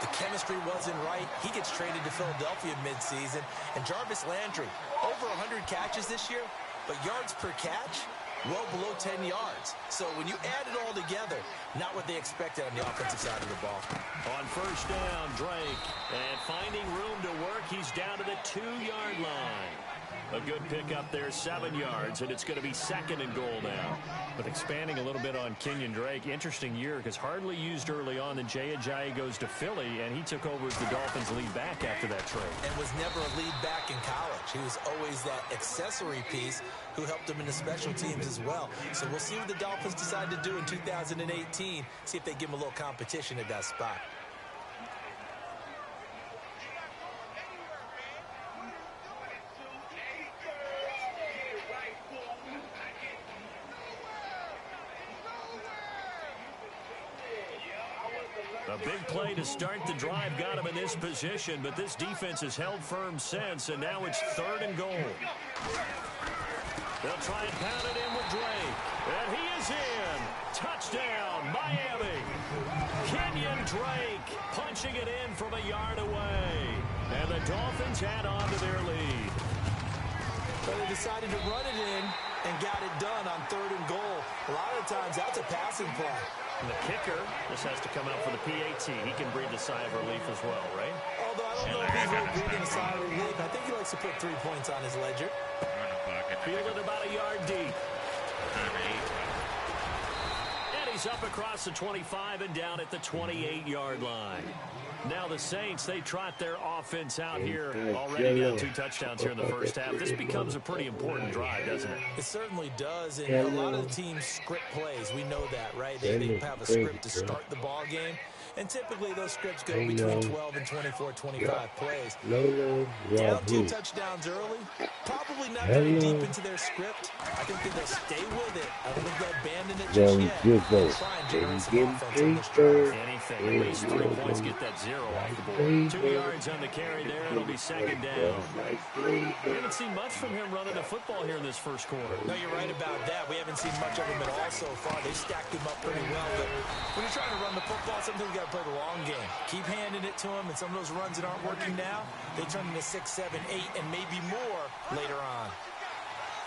The chemistry wasn't right. He gets traded to Philadelphia midseason. And Jarvis Landry, over 100 catches this year, but yards per catch, well below 10 yards. So when you add it all together, not what they expected on the offensive side of the ball. On first down, Drake. And finding room to work, he's down to the 2-yard line. A good pickup there, 7 yards, and it's going to be second and goal now. But expanding a little bit on Kenyon Drake, interesting year because hardly used early on. Then Jay Ajayi goes to Philly, and he took over as the Dolphins' lead back after that trade. And was never a lead back in college. He was always that accessory piece who helped him in the special teams as well. So we'll see what the Dolphins decide to do in 2018, see if they give him a little competition at that spot. A big play to start the drive got him in this position, but this defense has held firm since, and now it's third and goal. They'll try and pound it in with Drake, and he is in. Touchdown, Miami. Kenyon Drake punching it in from a yard away, and the Dolphins add on to their lead. So they decided to run it in and got it done on third and goal. A lot of times that's a passing play. And the kicker, this has to come out for the PAT. He can breathe a sigh of relief as well, right? Although I don't know if he's really breathing a sigh of relief. I think he likes to put 3 points on his ledger. Fielded about a yard deep. And he's up across the 25 and down at the 28-yard line. Now the Saints, they trot their offense out here. Already got 2 touchdowns here in the first half. This becomes a pretty important drive, doesn't it? It certainly does, and a lot of the teams script plays. We know that, right? They have a script to start the ball game, and typically those scripts go between 12 and 24, 25 plays. Down 2 touchdowns early, probably not very deep into their script. I think that they'll stay with it. I don't think they'll abandon it just yet. Try and generate some offense on this drive. Anything, at least 3 points, get that 0 0 off the board. 2 yards on the carry there. It'll be second down. We haven't seen much from him running the football here in this first quarter. No, you're right about that. We haven't seen much of him at all so far. They stacked him up pretty well. But when you're trying to run the football, sometimes you got to play the long game. Keep handing it to him, and some of those runs that aren't working now, they turn into 6, 7, 8, and maybe more later on.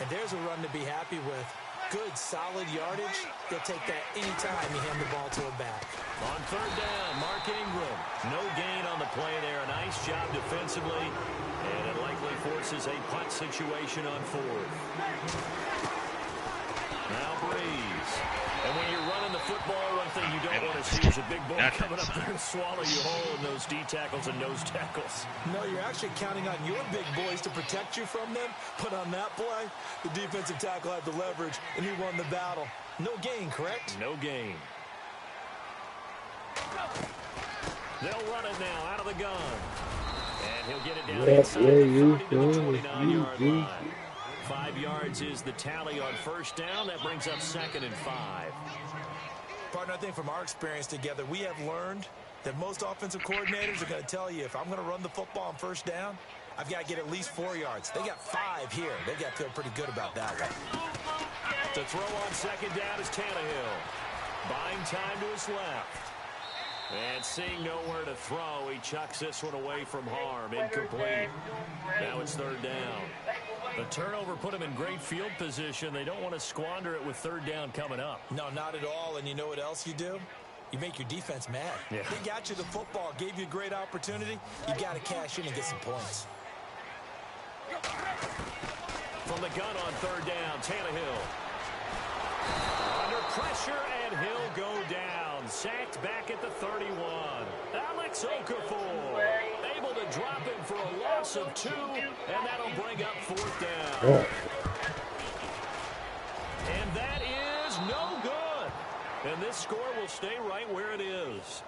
And there's a run to be happy with. Good, solid yardage. They'll take that anytime you hand the ball to a back. On third down, Mark Ingram. No gain on the play there. A nice job defensively. And it likely forces a punt situation on fourth. Now Breeze. And when you're running the football, one thing you don't want to see is a big ball coming up there and swallow you whole in those D tackles and nose tackles. No, you're actually counting on your big boys to protect you from them. But on that play, the defensive tackle had the leverage, and he won the battle. No gain, correct? No gain. They'll run it now out of the gun. And he'll get it down inside the 30 to the 29-yard line. 5 yards is the tally on first down. That brings up 2nd and 5. Partner, I think from our experience together, we have learned that most offensive coordinators are going to tell you, if I'm going to run the football on first down, I've got to get at least 4 yards. They got 5 here. They got to feel pretty good about that one. To throw on second down is Tannehill. Buying time to his left. And seeing nowhere to throw, he chucks this one away from harm. Incomplete. Now it's third down. The turnover put him in great field position. They don't want to squander it with third down coming up. No, not at all. And you know what else you do? You make your defense mad. Yeah. They got you the football, gave you a great opportunity. You got to cash in and get some points. From the gun on third down, Tannehill. Under pressure, and he'll go down. Sacked back at the 31. Alex Okafor able to drop him for a loss of 2, and that'll bring up fourth down. And that is no good. And this score will stay right where it is.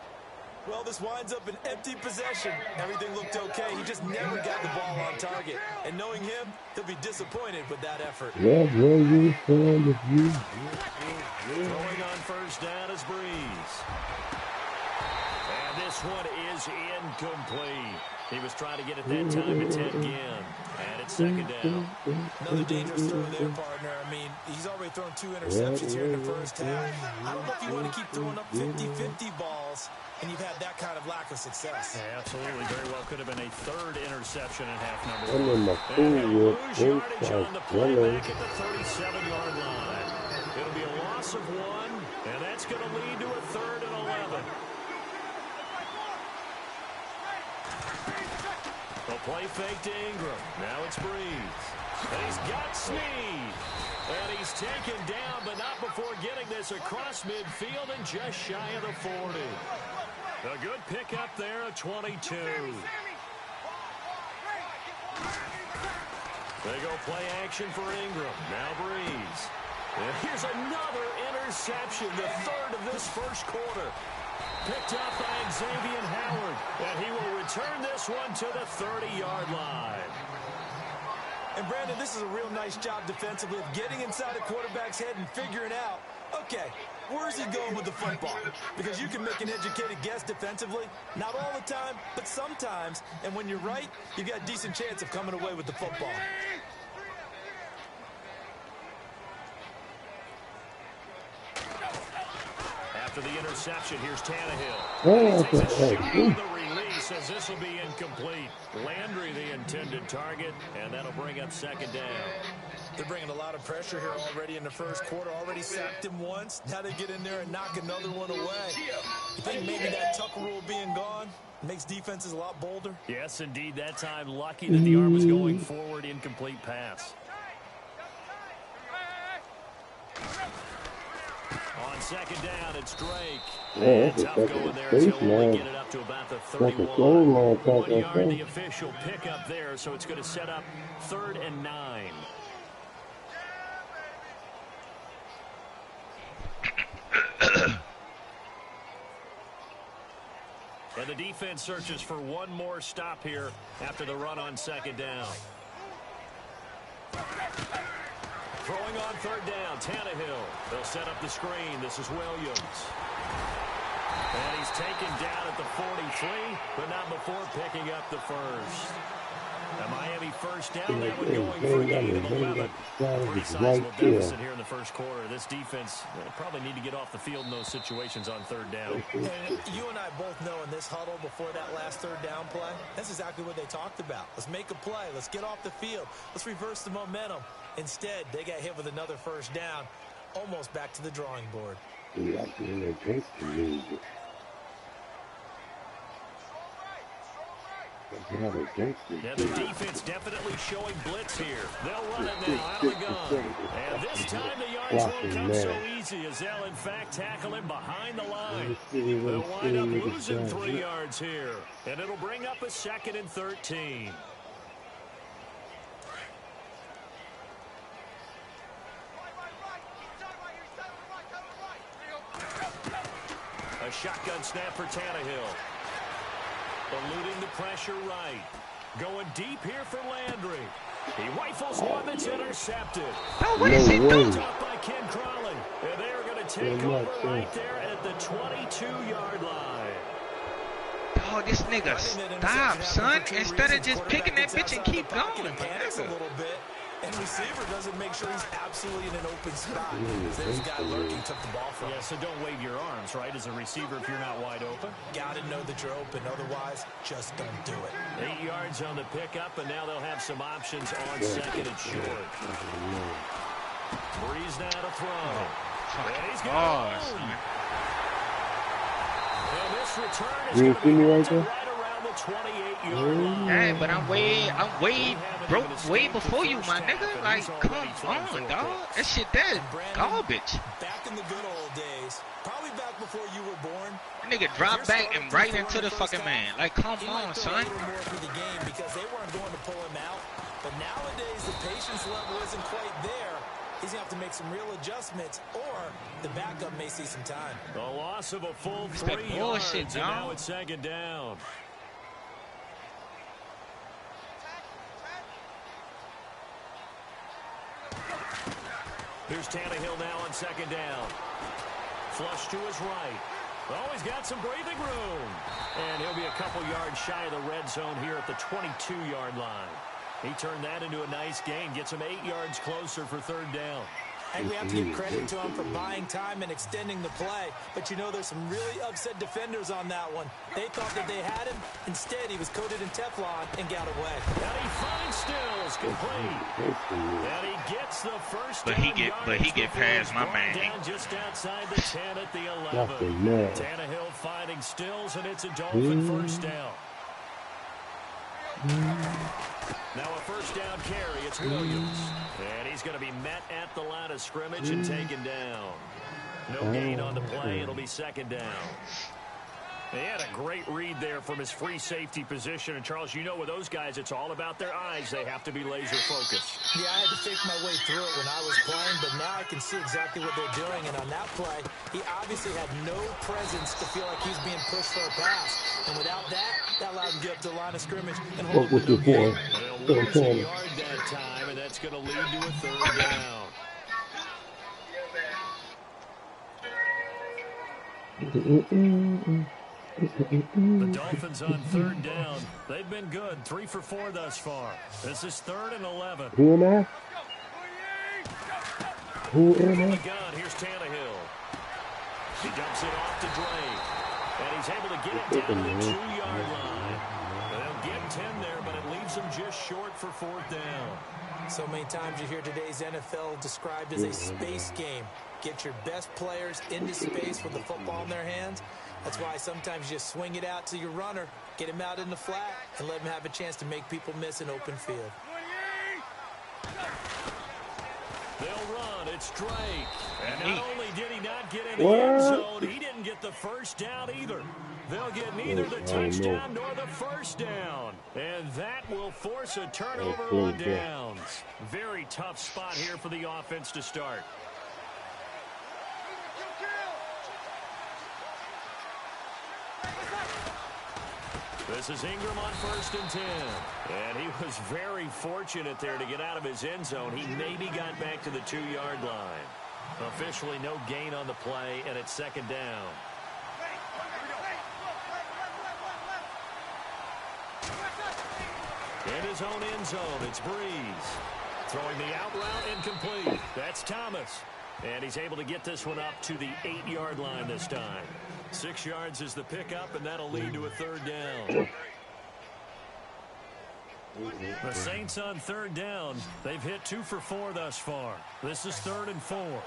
Well, this winds up an empty possession. Everything looked okay. He just never got the ball on target. And knowing him, he'll be disappointed with that effort. Throwing on first down is Breeze. And this one is incomplete. He was trying to get it that time to Ted Ginn. And it's second down. Another dangerous throw there, partner. I mean, he's already thrown 2 interceptions here in the first half. I don't know if you want to keep throwing up 50-50 balls, and you've had that kind of lack of success. Yeah, absolutely. Very well could have been a third interception in half number 1. And he'll lose yardage on the play back at the 37-yard line. It'll be a loss of 1, and that's going to lead to a 3rd and 11. The play fake to Ingram. Now it's Breeze. And he's got Snead. And he's taken down, but not before getting this across midfield and just shy of the 40. A good pickup there at 22. They go play action for Ingram. Now Breeze. And here's another interception, the 3rd of this first quarter. Picked up by Xavier Howard. And he will return this one to the 30-yard line. And, Brandon, this is a real nice job defensively of getting inside a quarterback's head and figuring out, okay, where's he going with the football? Because you can make an educated guess defensively. Not all the time, but sometimes. And when you're right, you've got a decent chance of coming away with the football. After the interception, here's Tannehill. He takes a shot on the release as this will be incomplete. Landry the intended target, and that'll bring up second down. They're bringing a lot of pressure here already in the first quarter. Already sacked him once. Now they get in there and knock another one away. You think maybe that Tucker rule being gone makes defenses a lot bolder? Yes, indeed. That time, lucky that the arm was going forward. Incomplete pass. On second down, it's Drake. And tough going there as he'll only get it up to about the 31. 1 yard, the official pickup there, so it's going to set up 3rd and 9. And the defense searches for one more stop here after the run on second down. Throwing on third down, Tannehill. They'll set up the screen. This is Williams. And he's taken down at the 43, but not before picking up the first. A Miami first down, that one going for a gain of 11. A pretty sizable deficit here in the first quarter. This defense probably need to get off the field in those situations on third down. And you and I both know in this huddle before that last third down play, that's exactly what they talked about. Let's make a play. Let's get off the field. Let's reverse the momentum. Instead, they got hit with another first down, almost back to the drawing board. Now the defense definitely showing blitz here. They'll run it now out of the gun. And this time the yards won't come so easy as they'll in fact tackle him behind the line. They'll wind up losing 3 yards here. And it'll bring up a 2nd and 13. A shotgun snap for Tannehill. Eluding the pressure right. Going deep here for Landry. He rifles one that's intercepted. Oh, what is he doing? Up by Ken Crawley. And they're going to take over right there at the 22-yard line. Oh, this nigga stop, son. Instead of just picking that bitch and keep going. Panics a little bit. And receiver doesn't make sure he's absolutely in an open spot. This guy lurking took the ball from him. Yeah, so don't wave your arms, right, as a receiver if you're not wide open. Got to know that you're open. Otherwise, just don't do it. 8 yards on the pickup, and now they'll have some options on 2nd and short. Breeze now to throw. And he's got it. And this return is going to be right around the 28-yard line. Hey, but I'm way before you, my nigga. Like, come on, dog. That shit there is garbage. Back in the good old days, probably back before you were born. That nigga dropped back and right into the fucking man. Like, come on, son. More for the game because they weren't going to pull him out. But nowadays, the patience level isn't quite there. He's going to have to make some real adjustments, or the backup may see some time. A loss of a full 3 yards, and now it's 2nd down. Here's Tannehill now on 2nd down. Flush to his right. Oh, he's got some breathing room. And he'll be a couple yards shy of the red zone here at the 22-yard line. He turned that into a nice gain. Gets him 8 yards closer for 3rd down. And we have to give credit to him for buying time and extending the play. But you know, there's some really upset defenders on that one. They thought that they had him. Instead, he was coated in Teflon and got away. And he finds Stills complete. And he gets the first But he get past my man. Down just outside the 10 at the 11. Tannehill finding Stills, and it's a Dolphin first down. Now a first down carry, it's Williams. And he's going to be met at the line of scrimmage and taken down. No gain on the play, it'll be 2nd down. They had a great read there from his free safety position. And, Charles, you know with those guys, it's all about their eyes. They have to be laser focused. Yeah, I had to fake my way through it when I was playing, but now I can see exactly what they're doing. And on that play, he obviously had no presence to feel like he's being pushed for a pass. And without that, that allowed him to get up to the line of scrimmage and hold it to no gain. They'll lose a yard that time, and that's going to lead to a 3rd down. The Dolphins on 3rd down. They've been good. 3 for 4 thus far. This is 3rd and 11. Who am I? Who am I? Gun. Here's Tannehill. He dumps it off to Drake. And he's able to get it down to the 2-yard line. They'll get 10 there, but it leaves them just short for 4th down. So many times you hear today's NFL described as a space game. Get your best players into space with the football in their hands. That's why sometimes you just swing it out to your runner, get him out in the flat, and let him have a chance to make people miss an open field. They'll run. It's Drake. And not only did he not get in the end zone, he didn't get the first down either. They'll get neither the touchdown nor the first down. And that will force a turnover on downs. Very tough spot here for the offense to start. This is Ingram on 1st and 10. And he was very fortunate there to get out of his end zone. He maybe got back to the 2-yard line. Officially no gain on the play, and it's 2nd down. In his own end zone, it's Breeze. Throwing the out route incomplete. That's Thomas. And he's able to get this one up to the 8-yard line this time. 6 yards is the pickup, and that'll lead to a 3rd down. The Saints on 3rd down. They've hit 2 for 4 thus far. This is 3rd and 4.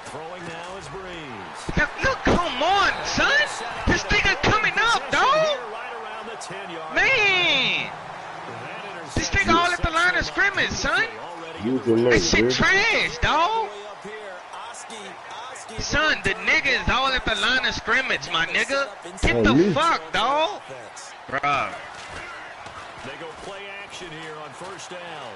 Throwing now is Breeze. Look, come on, son. This nigga coming up, dog. Man. This nigga all at the line of scrimmage, son. That shit trash, dog. Son, the nigga is all at the line of scrimmage, my nigga. Get the fuck, dog. Bruh. They go play action here on 1st down.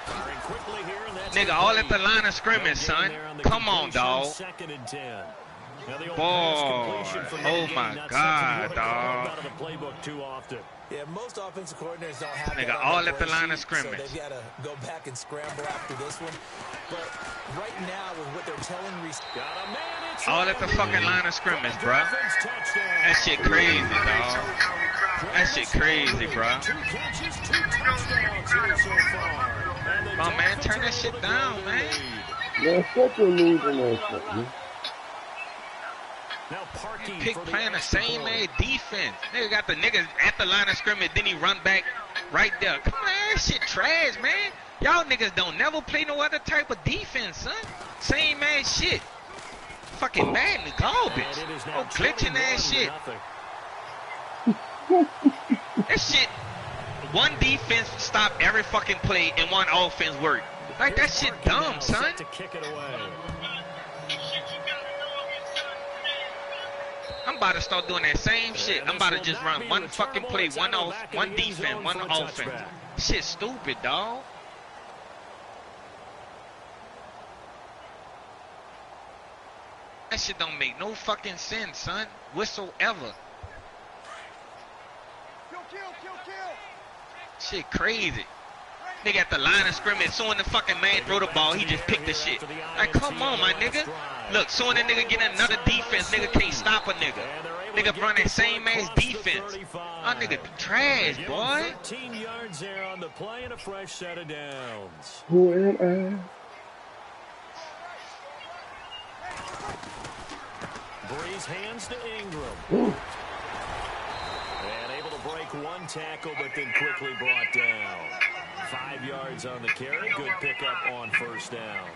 Firing quickly here, and that's nigga all at the line of scrimmage, son. Come on, dog. 2nd and 10. Boy, oh my God, dog. Out of the playbook too often. Yeah, most offensive coordinators don't have nigga all at the line of scrimmage. So they've got to go back and scramble after this one. But right now, with what they're telling all at the fucking line of scrimmage, bro. That shit crazy, dog. That shit crazy, bro. Oh man, turn that shit down, man. Man, fuck your losing that shit, man. Now Pick playing the same defense. Nigga got the niggas at the line of scrimmage, then he run back right there. Come on, that shit trash, man. Y'all niggas don't never play no other type of defense, son. Same ass shit. Fucking Madden garbage. Oh, glitching ass shit. That shit. One defense stop every fucking play and one offense work. Like that shit dumb, son. To kick it away. I'm about to start doing that same shit. I'm about to just run one fucking play, one defense, one offense. Shit stupid, dog. That shit don't make no fucking sense, son. Whatsoever. Shit crazy. Nigga at the line of scrimmage, soon the fucking man throw the ball, he just picked the shit. Like, come on, my nigga. Look, soon the nigga get another defense, nigga can't stop a nigga. Nigga run that same ass defense. Oh, nigga trash, boy. 13 yards there on the play and a fresh set of downs. Who am I? Breeze hands to Ingram. Ooh. And able to break one tackle, but then quickly brought down. 5 yards on the carry. Good pickup on 1st down.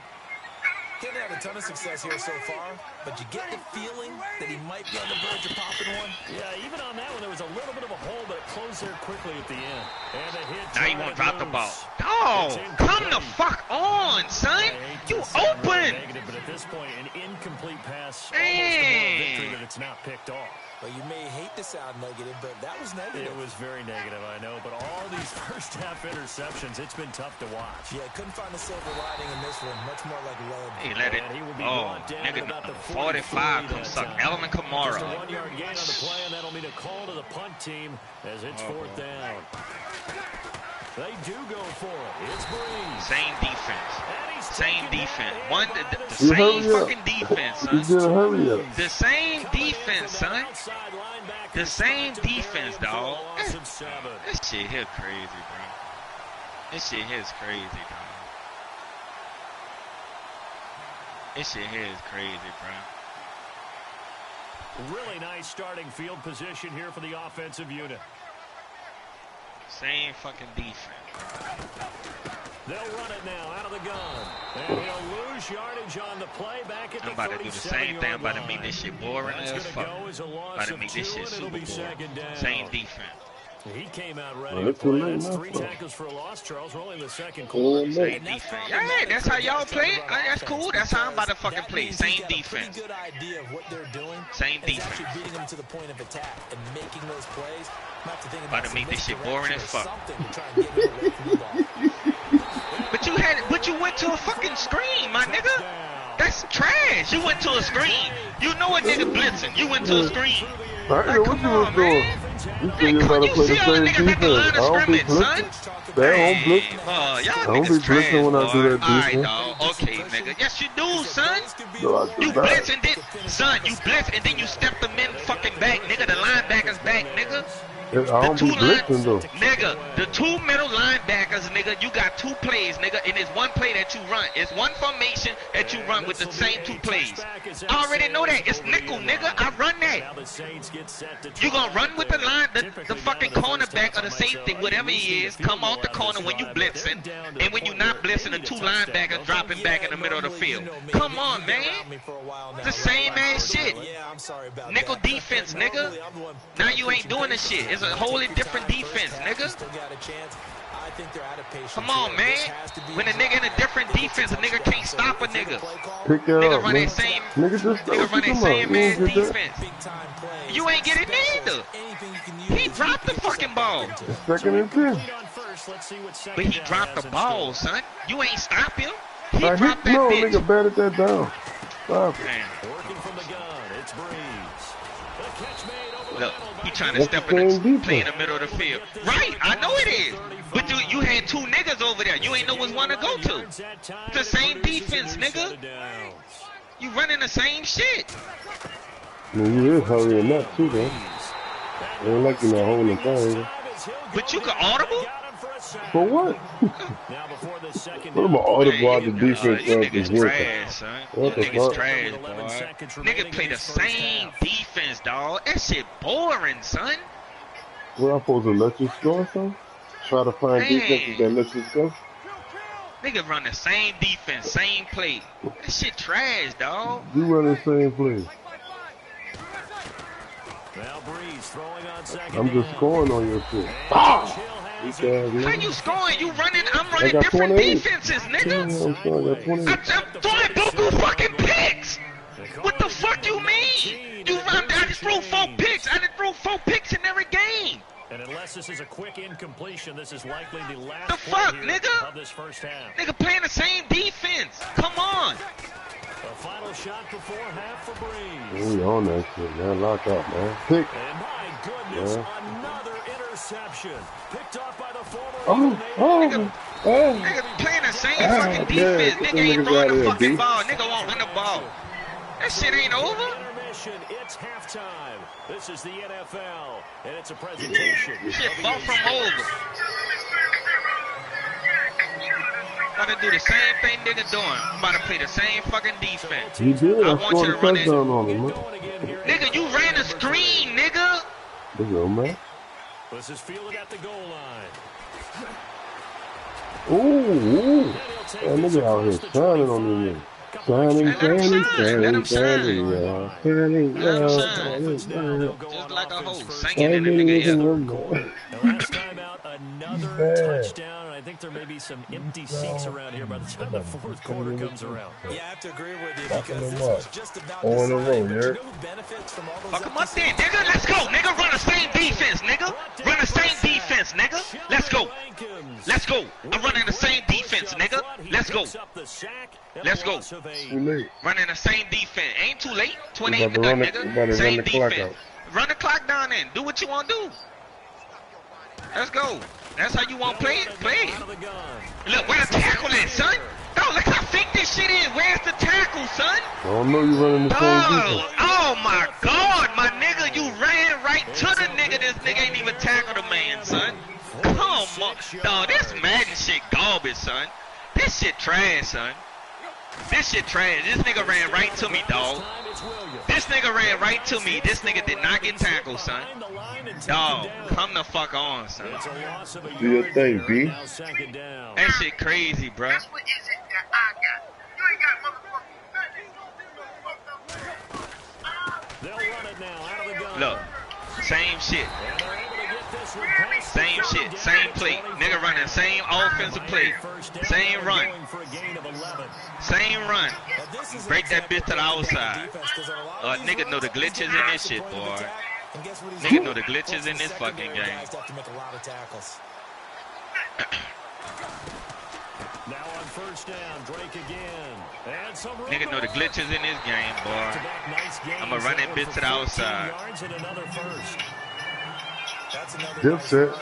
He hasn't had a ton of success here so far, but you get the feeling that he might be on the verge of popping one. Yeah, even on that one, there was a little bit of a hole, but it closed there quickly at the end. And a hit. Now you won't drop the ball. Oh, come the fuck on, son. You open. Negative, but at this point, an incomplete pass. Hey. Almost a moral victory that it's not picked off. Well, you may hate to sound negative, but that was negative. It was very negative, I know. But all these first-half interceptions, it's been tough to watch. Yeah, couldn't find the silver lining in this one. Much more like lead. He let it. Oh, nigga, 45 comes suck. Elman Kamara. Just a 1-yard gain on the play, and that'll mean a call to the punt team as it's 4th down. They do go for it. It's Breeze. Same defense. Same defense. The same fucking defense, son. The same defense, son. The same defense, dog. That shit here crazy, bro. This shit here is crazy, dog. This shit here is crazy, bro. Really nice starting field position here for the offensive unit. Same fucking defense. They'll run it now out of the gun. And he'll lose yardage on the play back at the 37-yard line. I'm about to do the same thing. I'm about to make this shit boring as fuck. About to make this shit super boring. Same defense. He came out ready to play. That's 3 tackles for a loss, Charles. We're only in the 2nd quarter. Same defense. Yeah, that's how y'all play. That's cool. That's how I'm about to fucking play. Same defense. Good idea of what they're doing. Same defense. Actually beating them to the point of attack and making those plays. About to make this shit boring as fuck. But you went to a fucking screen, my nigga. That's trash. You went to a screen. You know what nigga blitzing. You went to a screen. Like, come on, man. You see all the niggas at the line of scrimmage, son? Y'all niggas trash, boy. Alright, dog. Okay, nigga. Yes, you do, son. No, You blitz and then, son, you blitz and then you step the men fucking back, nigga. The linebackers back, nigga. I don't be blitzing, though. Nigga, the two middle linebackers, nigga, you got two plays, nigga, and it's one play that you run. It's one formation that you run with the same two plays. I already know that. It's nickel, nigga. I run that. You gonna run with the line, the fucking cornerback or the safety, whatever he is, come off the corner when you blitzing, and when you not blitzing, the two linebackers dropping back in the middle of the field. Come on, man. The same ass shit. Nickel defense, nigga. Now you ain't doing this shit. It's a wholly different defense, nigga. Come on, man. When a nigga in a different defense, a nigga can't stop a nigga. Pick that nigga up, run man. that same, nigga run that same man defense. You ain't get it neither. He dropped the fucking ball. It's 2nd and 10. But he dropped the ball, son. You ain't stop him. He dropped that bitch. Nigga batted that down. Stop it. Working from the gun, it's Breeze. The catch made over Look, he trying to step in and play in the middle of the field. Right, I know it is. But you had two niggas over there. You ain't know which one to go to. It's the same defense, nigga. You running the same shit. I mean, you is hurrying up, too, though. Ain't like you're not holding the thing. But you could audible? For what? What am I audible out the defense? Niggas trash, son. Niggas trash, boy. Niggas play the same defense, dog. That shit boring, son. What, I'm supposed to let you score, son? Try to find defenses that let you score? Niggas run the same defense, same play. That shit trash, dog. You run the same play. I'm just scoring on your shit. Ah! How you scoring? You running? I'm running different defenses, nigga. I'm throwing buku fucking picks. What the fuck you mean? You run? I just threw 4 picks. I just threw 4 picks in every game. And unless this is a quick incompletion, this is likely the last the fuck, nigga? Of this first half. Nigga playing the same defense. Come on. The final shot before half for Breeze. We on that shit, man. Lock up, man. Pick. And my goodness, another interception. Picked up by the former Nigga playing the same fucking defense. Nigga ain't throwing the fucking ball. Nigga won't run the ball. That shit ain't over. It's halftime. This is the NFL, and it's a presentation. Shit far from over. About to do the same thing nigga doing. I'm about to play the same fucking defense. You did. I want you to run it. On him, nigga, you ran the screen, nigga. Let's go, man. This is fielded at the goal line. Ooh. That nigga out here shining on me. Shining, just like a hoe, singing in the nigga ear. Last time out, another touchdown. I think there may be some empty seats around here by the time the fourth quarter comes around. Yeah, I have to agree with you because this was just about decided. Fuck him up there, nigga. Let's go, nigga. Run the same defense, nigga. Run the same defense, nigga. Let's go. Let's go. I'm running the same defense, nigga. Let's go. Let's go. Running the same defense. Ain't too late. 28 minutes, nigga. Same defense. Run the clock down then. Do what you want to do. Let's go. That's how you want to play it? Play it. Look, where the tackle is, son? Dog, look how fake this shit is. Where's the tackle, son? I don't know you running the same defense. Oh, my God, my nigga. You ran right to the nigga. This nigga ain't even tackled the man, son. Come on. Dog, this Madden shit garbage, son. This shit trash, son. This shit trash. This nigga ran right to me, dog. This nigga ran right to me. This nigga did not get tackled, son. Dog, come the fuck on, son. Do your thing, B. That shit crazy, bro. That's what is it that I got. You ain't got motherfucking. They'll run it now out of the gun. Look, same shit. Same shit, same play. Nigga running same offensive play. Same run. Same run. Break that bitch to the outside. Nigga know the glitches in this shit, boy. Nigga know the glitches in this fucking game. Now on first down, Drake again. Nigga know the glitches in this game, boy. I'ma run that bitch to the outside. Dipset.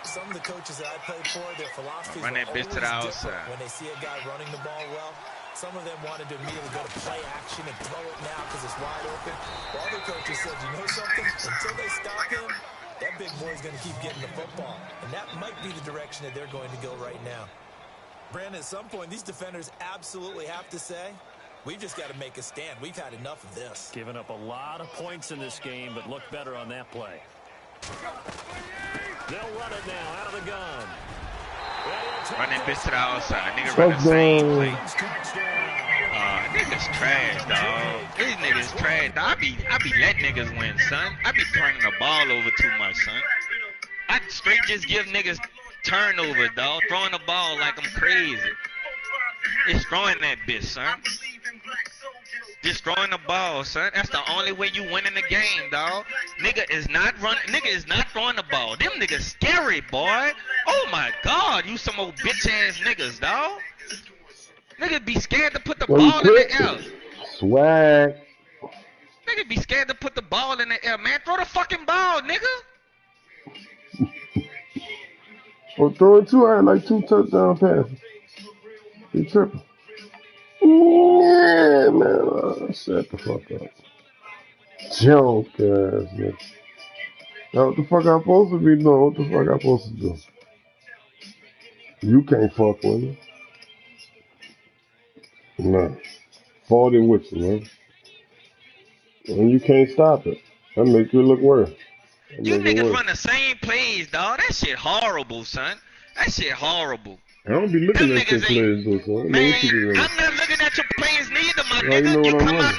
Some of the coaches that I played for, their philosophies run that were bitch to always the different outside. when they see a guy running the ball well. Some of them wanted to immediately go to play action and throw it now because it's wide open. While other coaches said, you know something? Until they stop him, that big boy's going to keep getting the football. And that might be the direction that they're going to go right now. Brandon, at some point, these defenders absolutely have to say, we've just got to make a stand. We've had enough of this. Giving up a lot of points in this game, but look better on that play. They'll run it now out of the gun. Run that bitch to the outside. Nigga run the same play. Niggas trash, dog. These niggas trash. I be letting niggas win, son. I be turning the ball over too much, son. I straight just give niggas turnover, dog. Throwing the ball like I'm crazy. It's throwing that bitch, son. Just throwing the ball, son. That's the only way you win in the game, dog. Nigga is not throwing the ball. Them niggas scary, boy. Oh my God, you some old bitch ass niggas, dog. Niggas be scared to put the ball in the air. Swag. Niggas be scared to put the ball in the air, man. Throw the fucking ball, nigga. Well, throw it too. I had like 2 touchdown passes. He tripping. Yeah, man. Shut the fuck up. Junk ass nigga. Now what the fuck I'm supposed to be doing? What the fuck I'm supposed to do? You can't fuck with me. Nah. 40 with you, man. And you can't stop it. That make you look worse. You niggas run the same plays, dog. That shit horrible, son. That shit horrible. I don't be looking at your plays, though, son. Man, I'm not looking at your plays neither, my nigga. You come out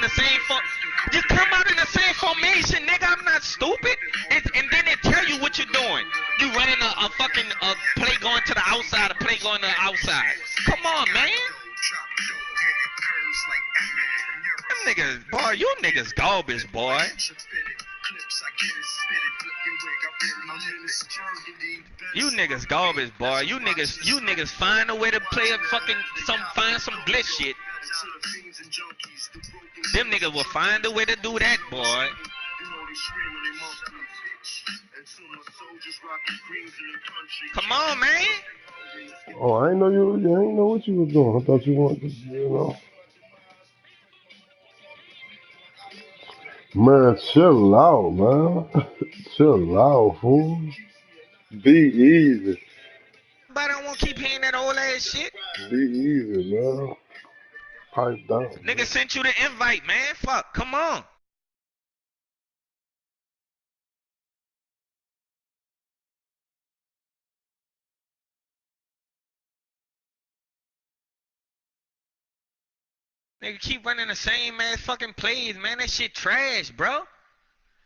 in the same formation, nigga. I'm not stupid. And then they tell you what you're doing. You running a fucking play going to the outside, a play going to the outside. Come on, man. Them niggas, boy, you niggas garbage, boy. You niggas garbage, boy. You niggas find a way to play a fucking find some glitch shit. Them niggas will find a way to do that, boy. Come on, man. Oh, I ain't know what you was doing. I thought you wanted to, you know. Man, chill out, man. Chill out, fool. Be easy. But I don't want to keep hearing that old ass shit. Be easy, man. Pipe down. Nigga man. Sent you the invite, man. Fuck, come on. Nigga keep running the same ass fucking plays, man. That shit trash, bro.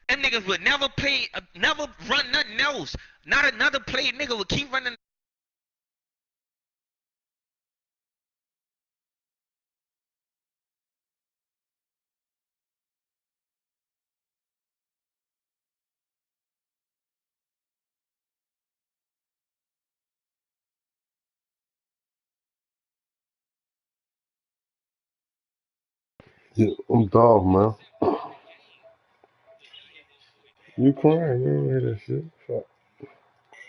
Them niggas would never play, never run nothing else. Not another play, nigga would keep running. Yeah, I'm dog, man. You crying, you don't hear that shit. Fuck.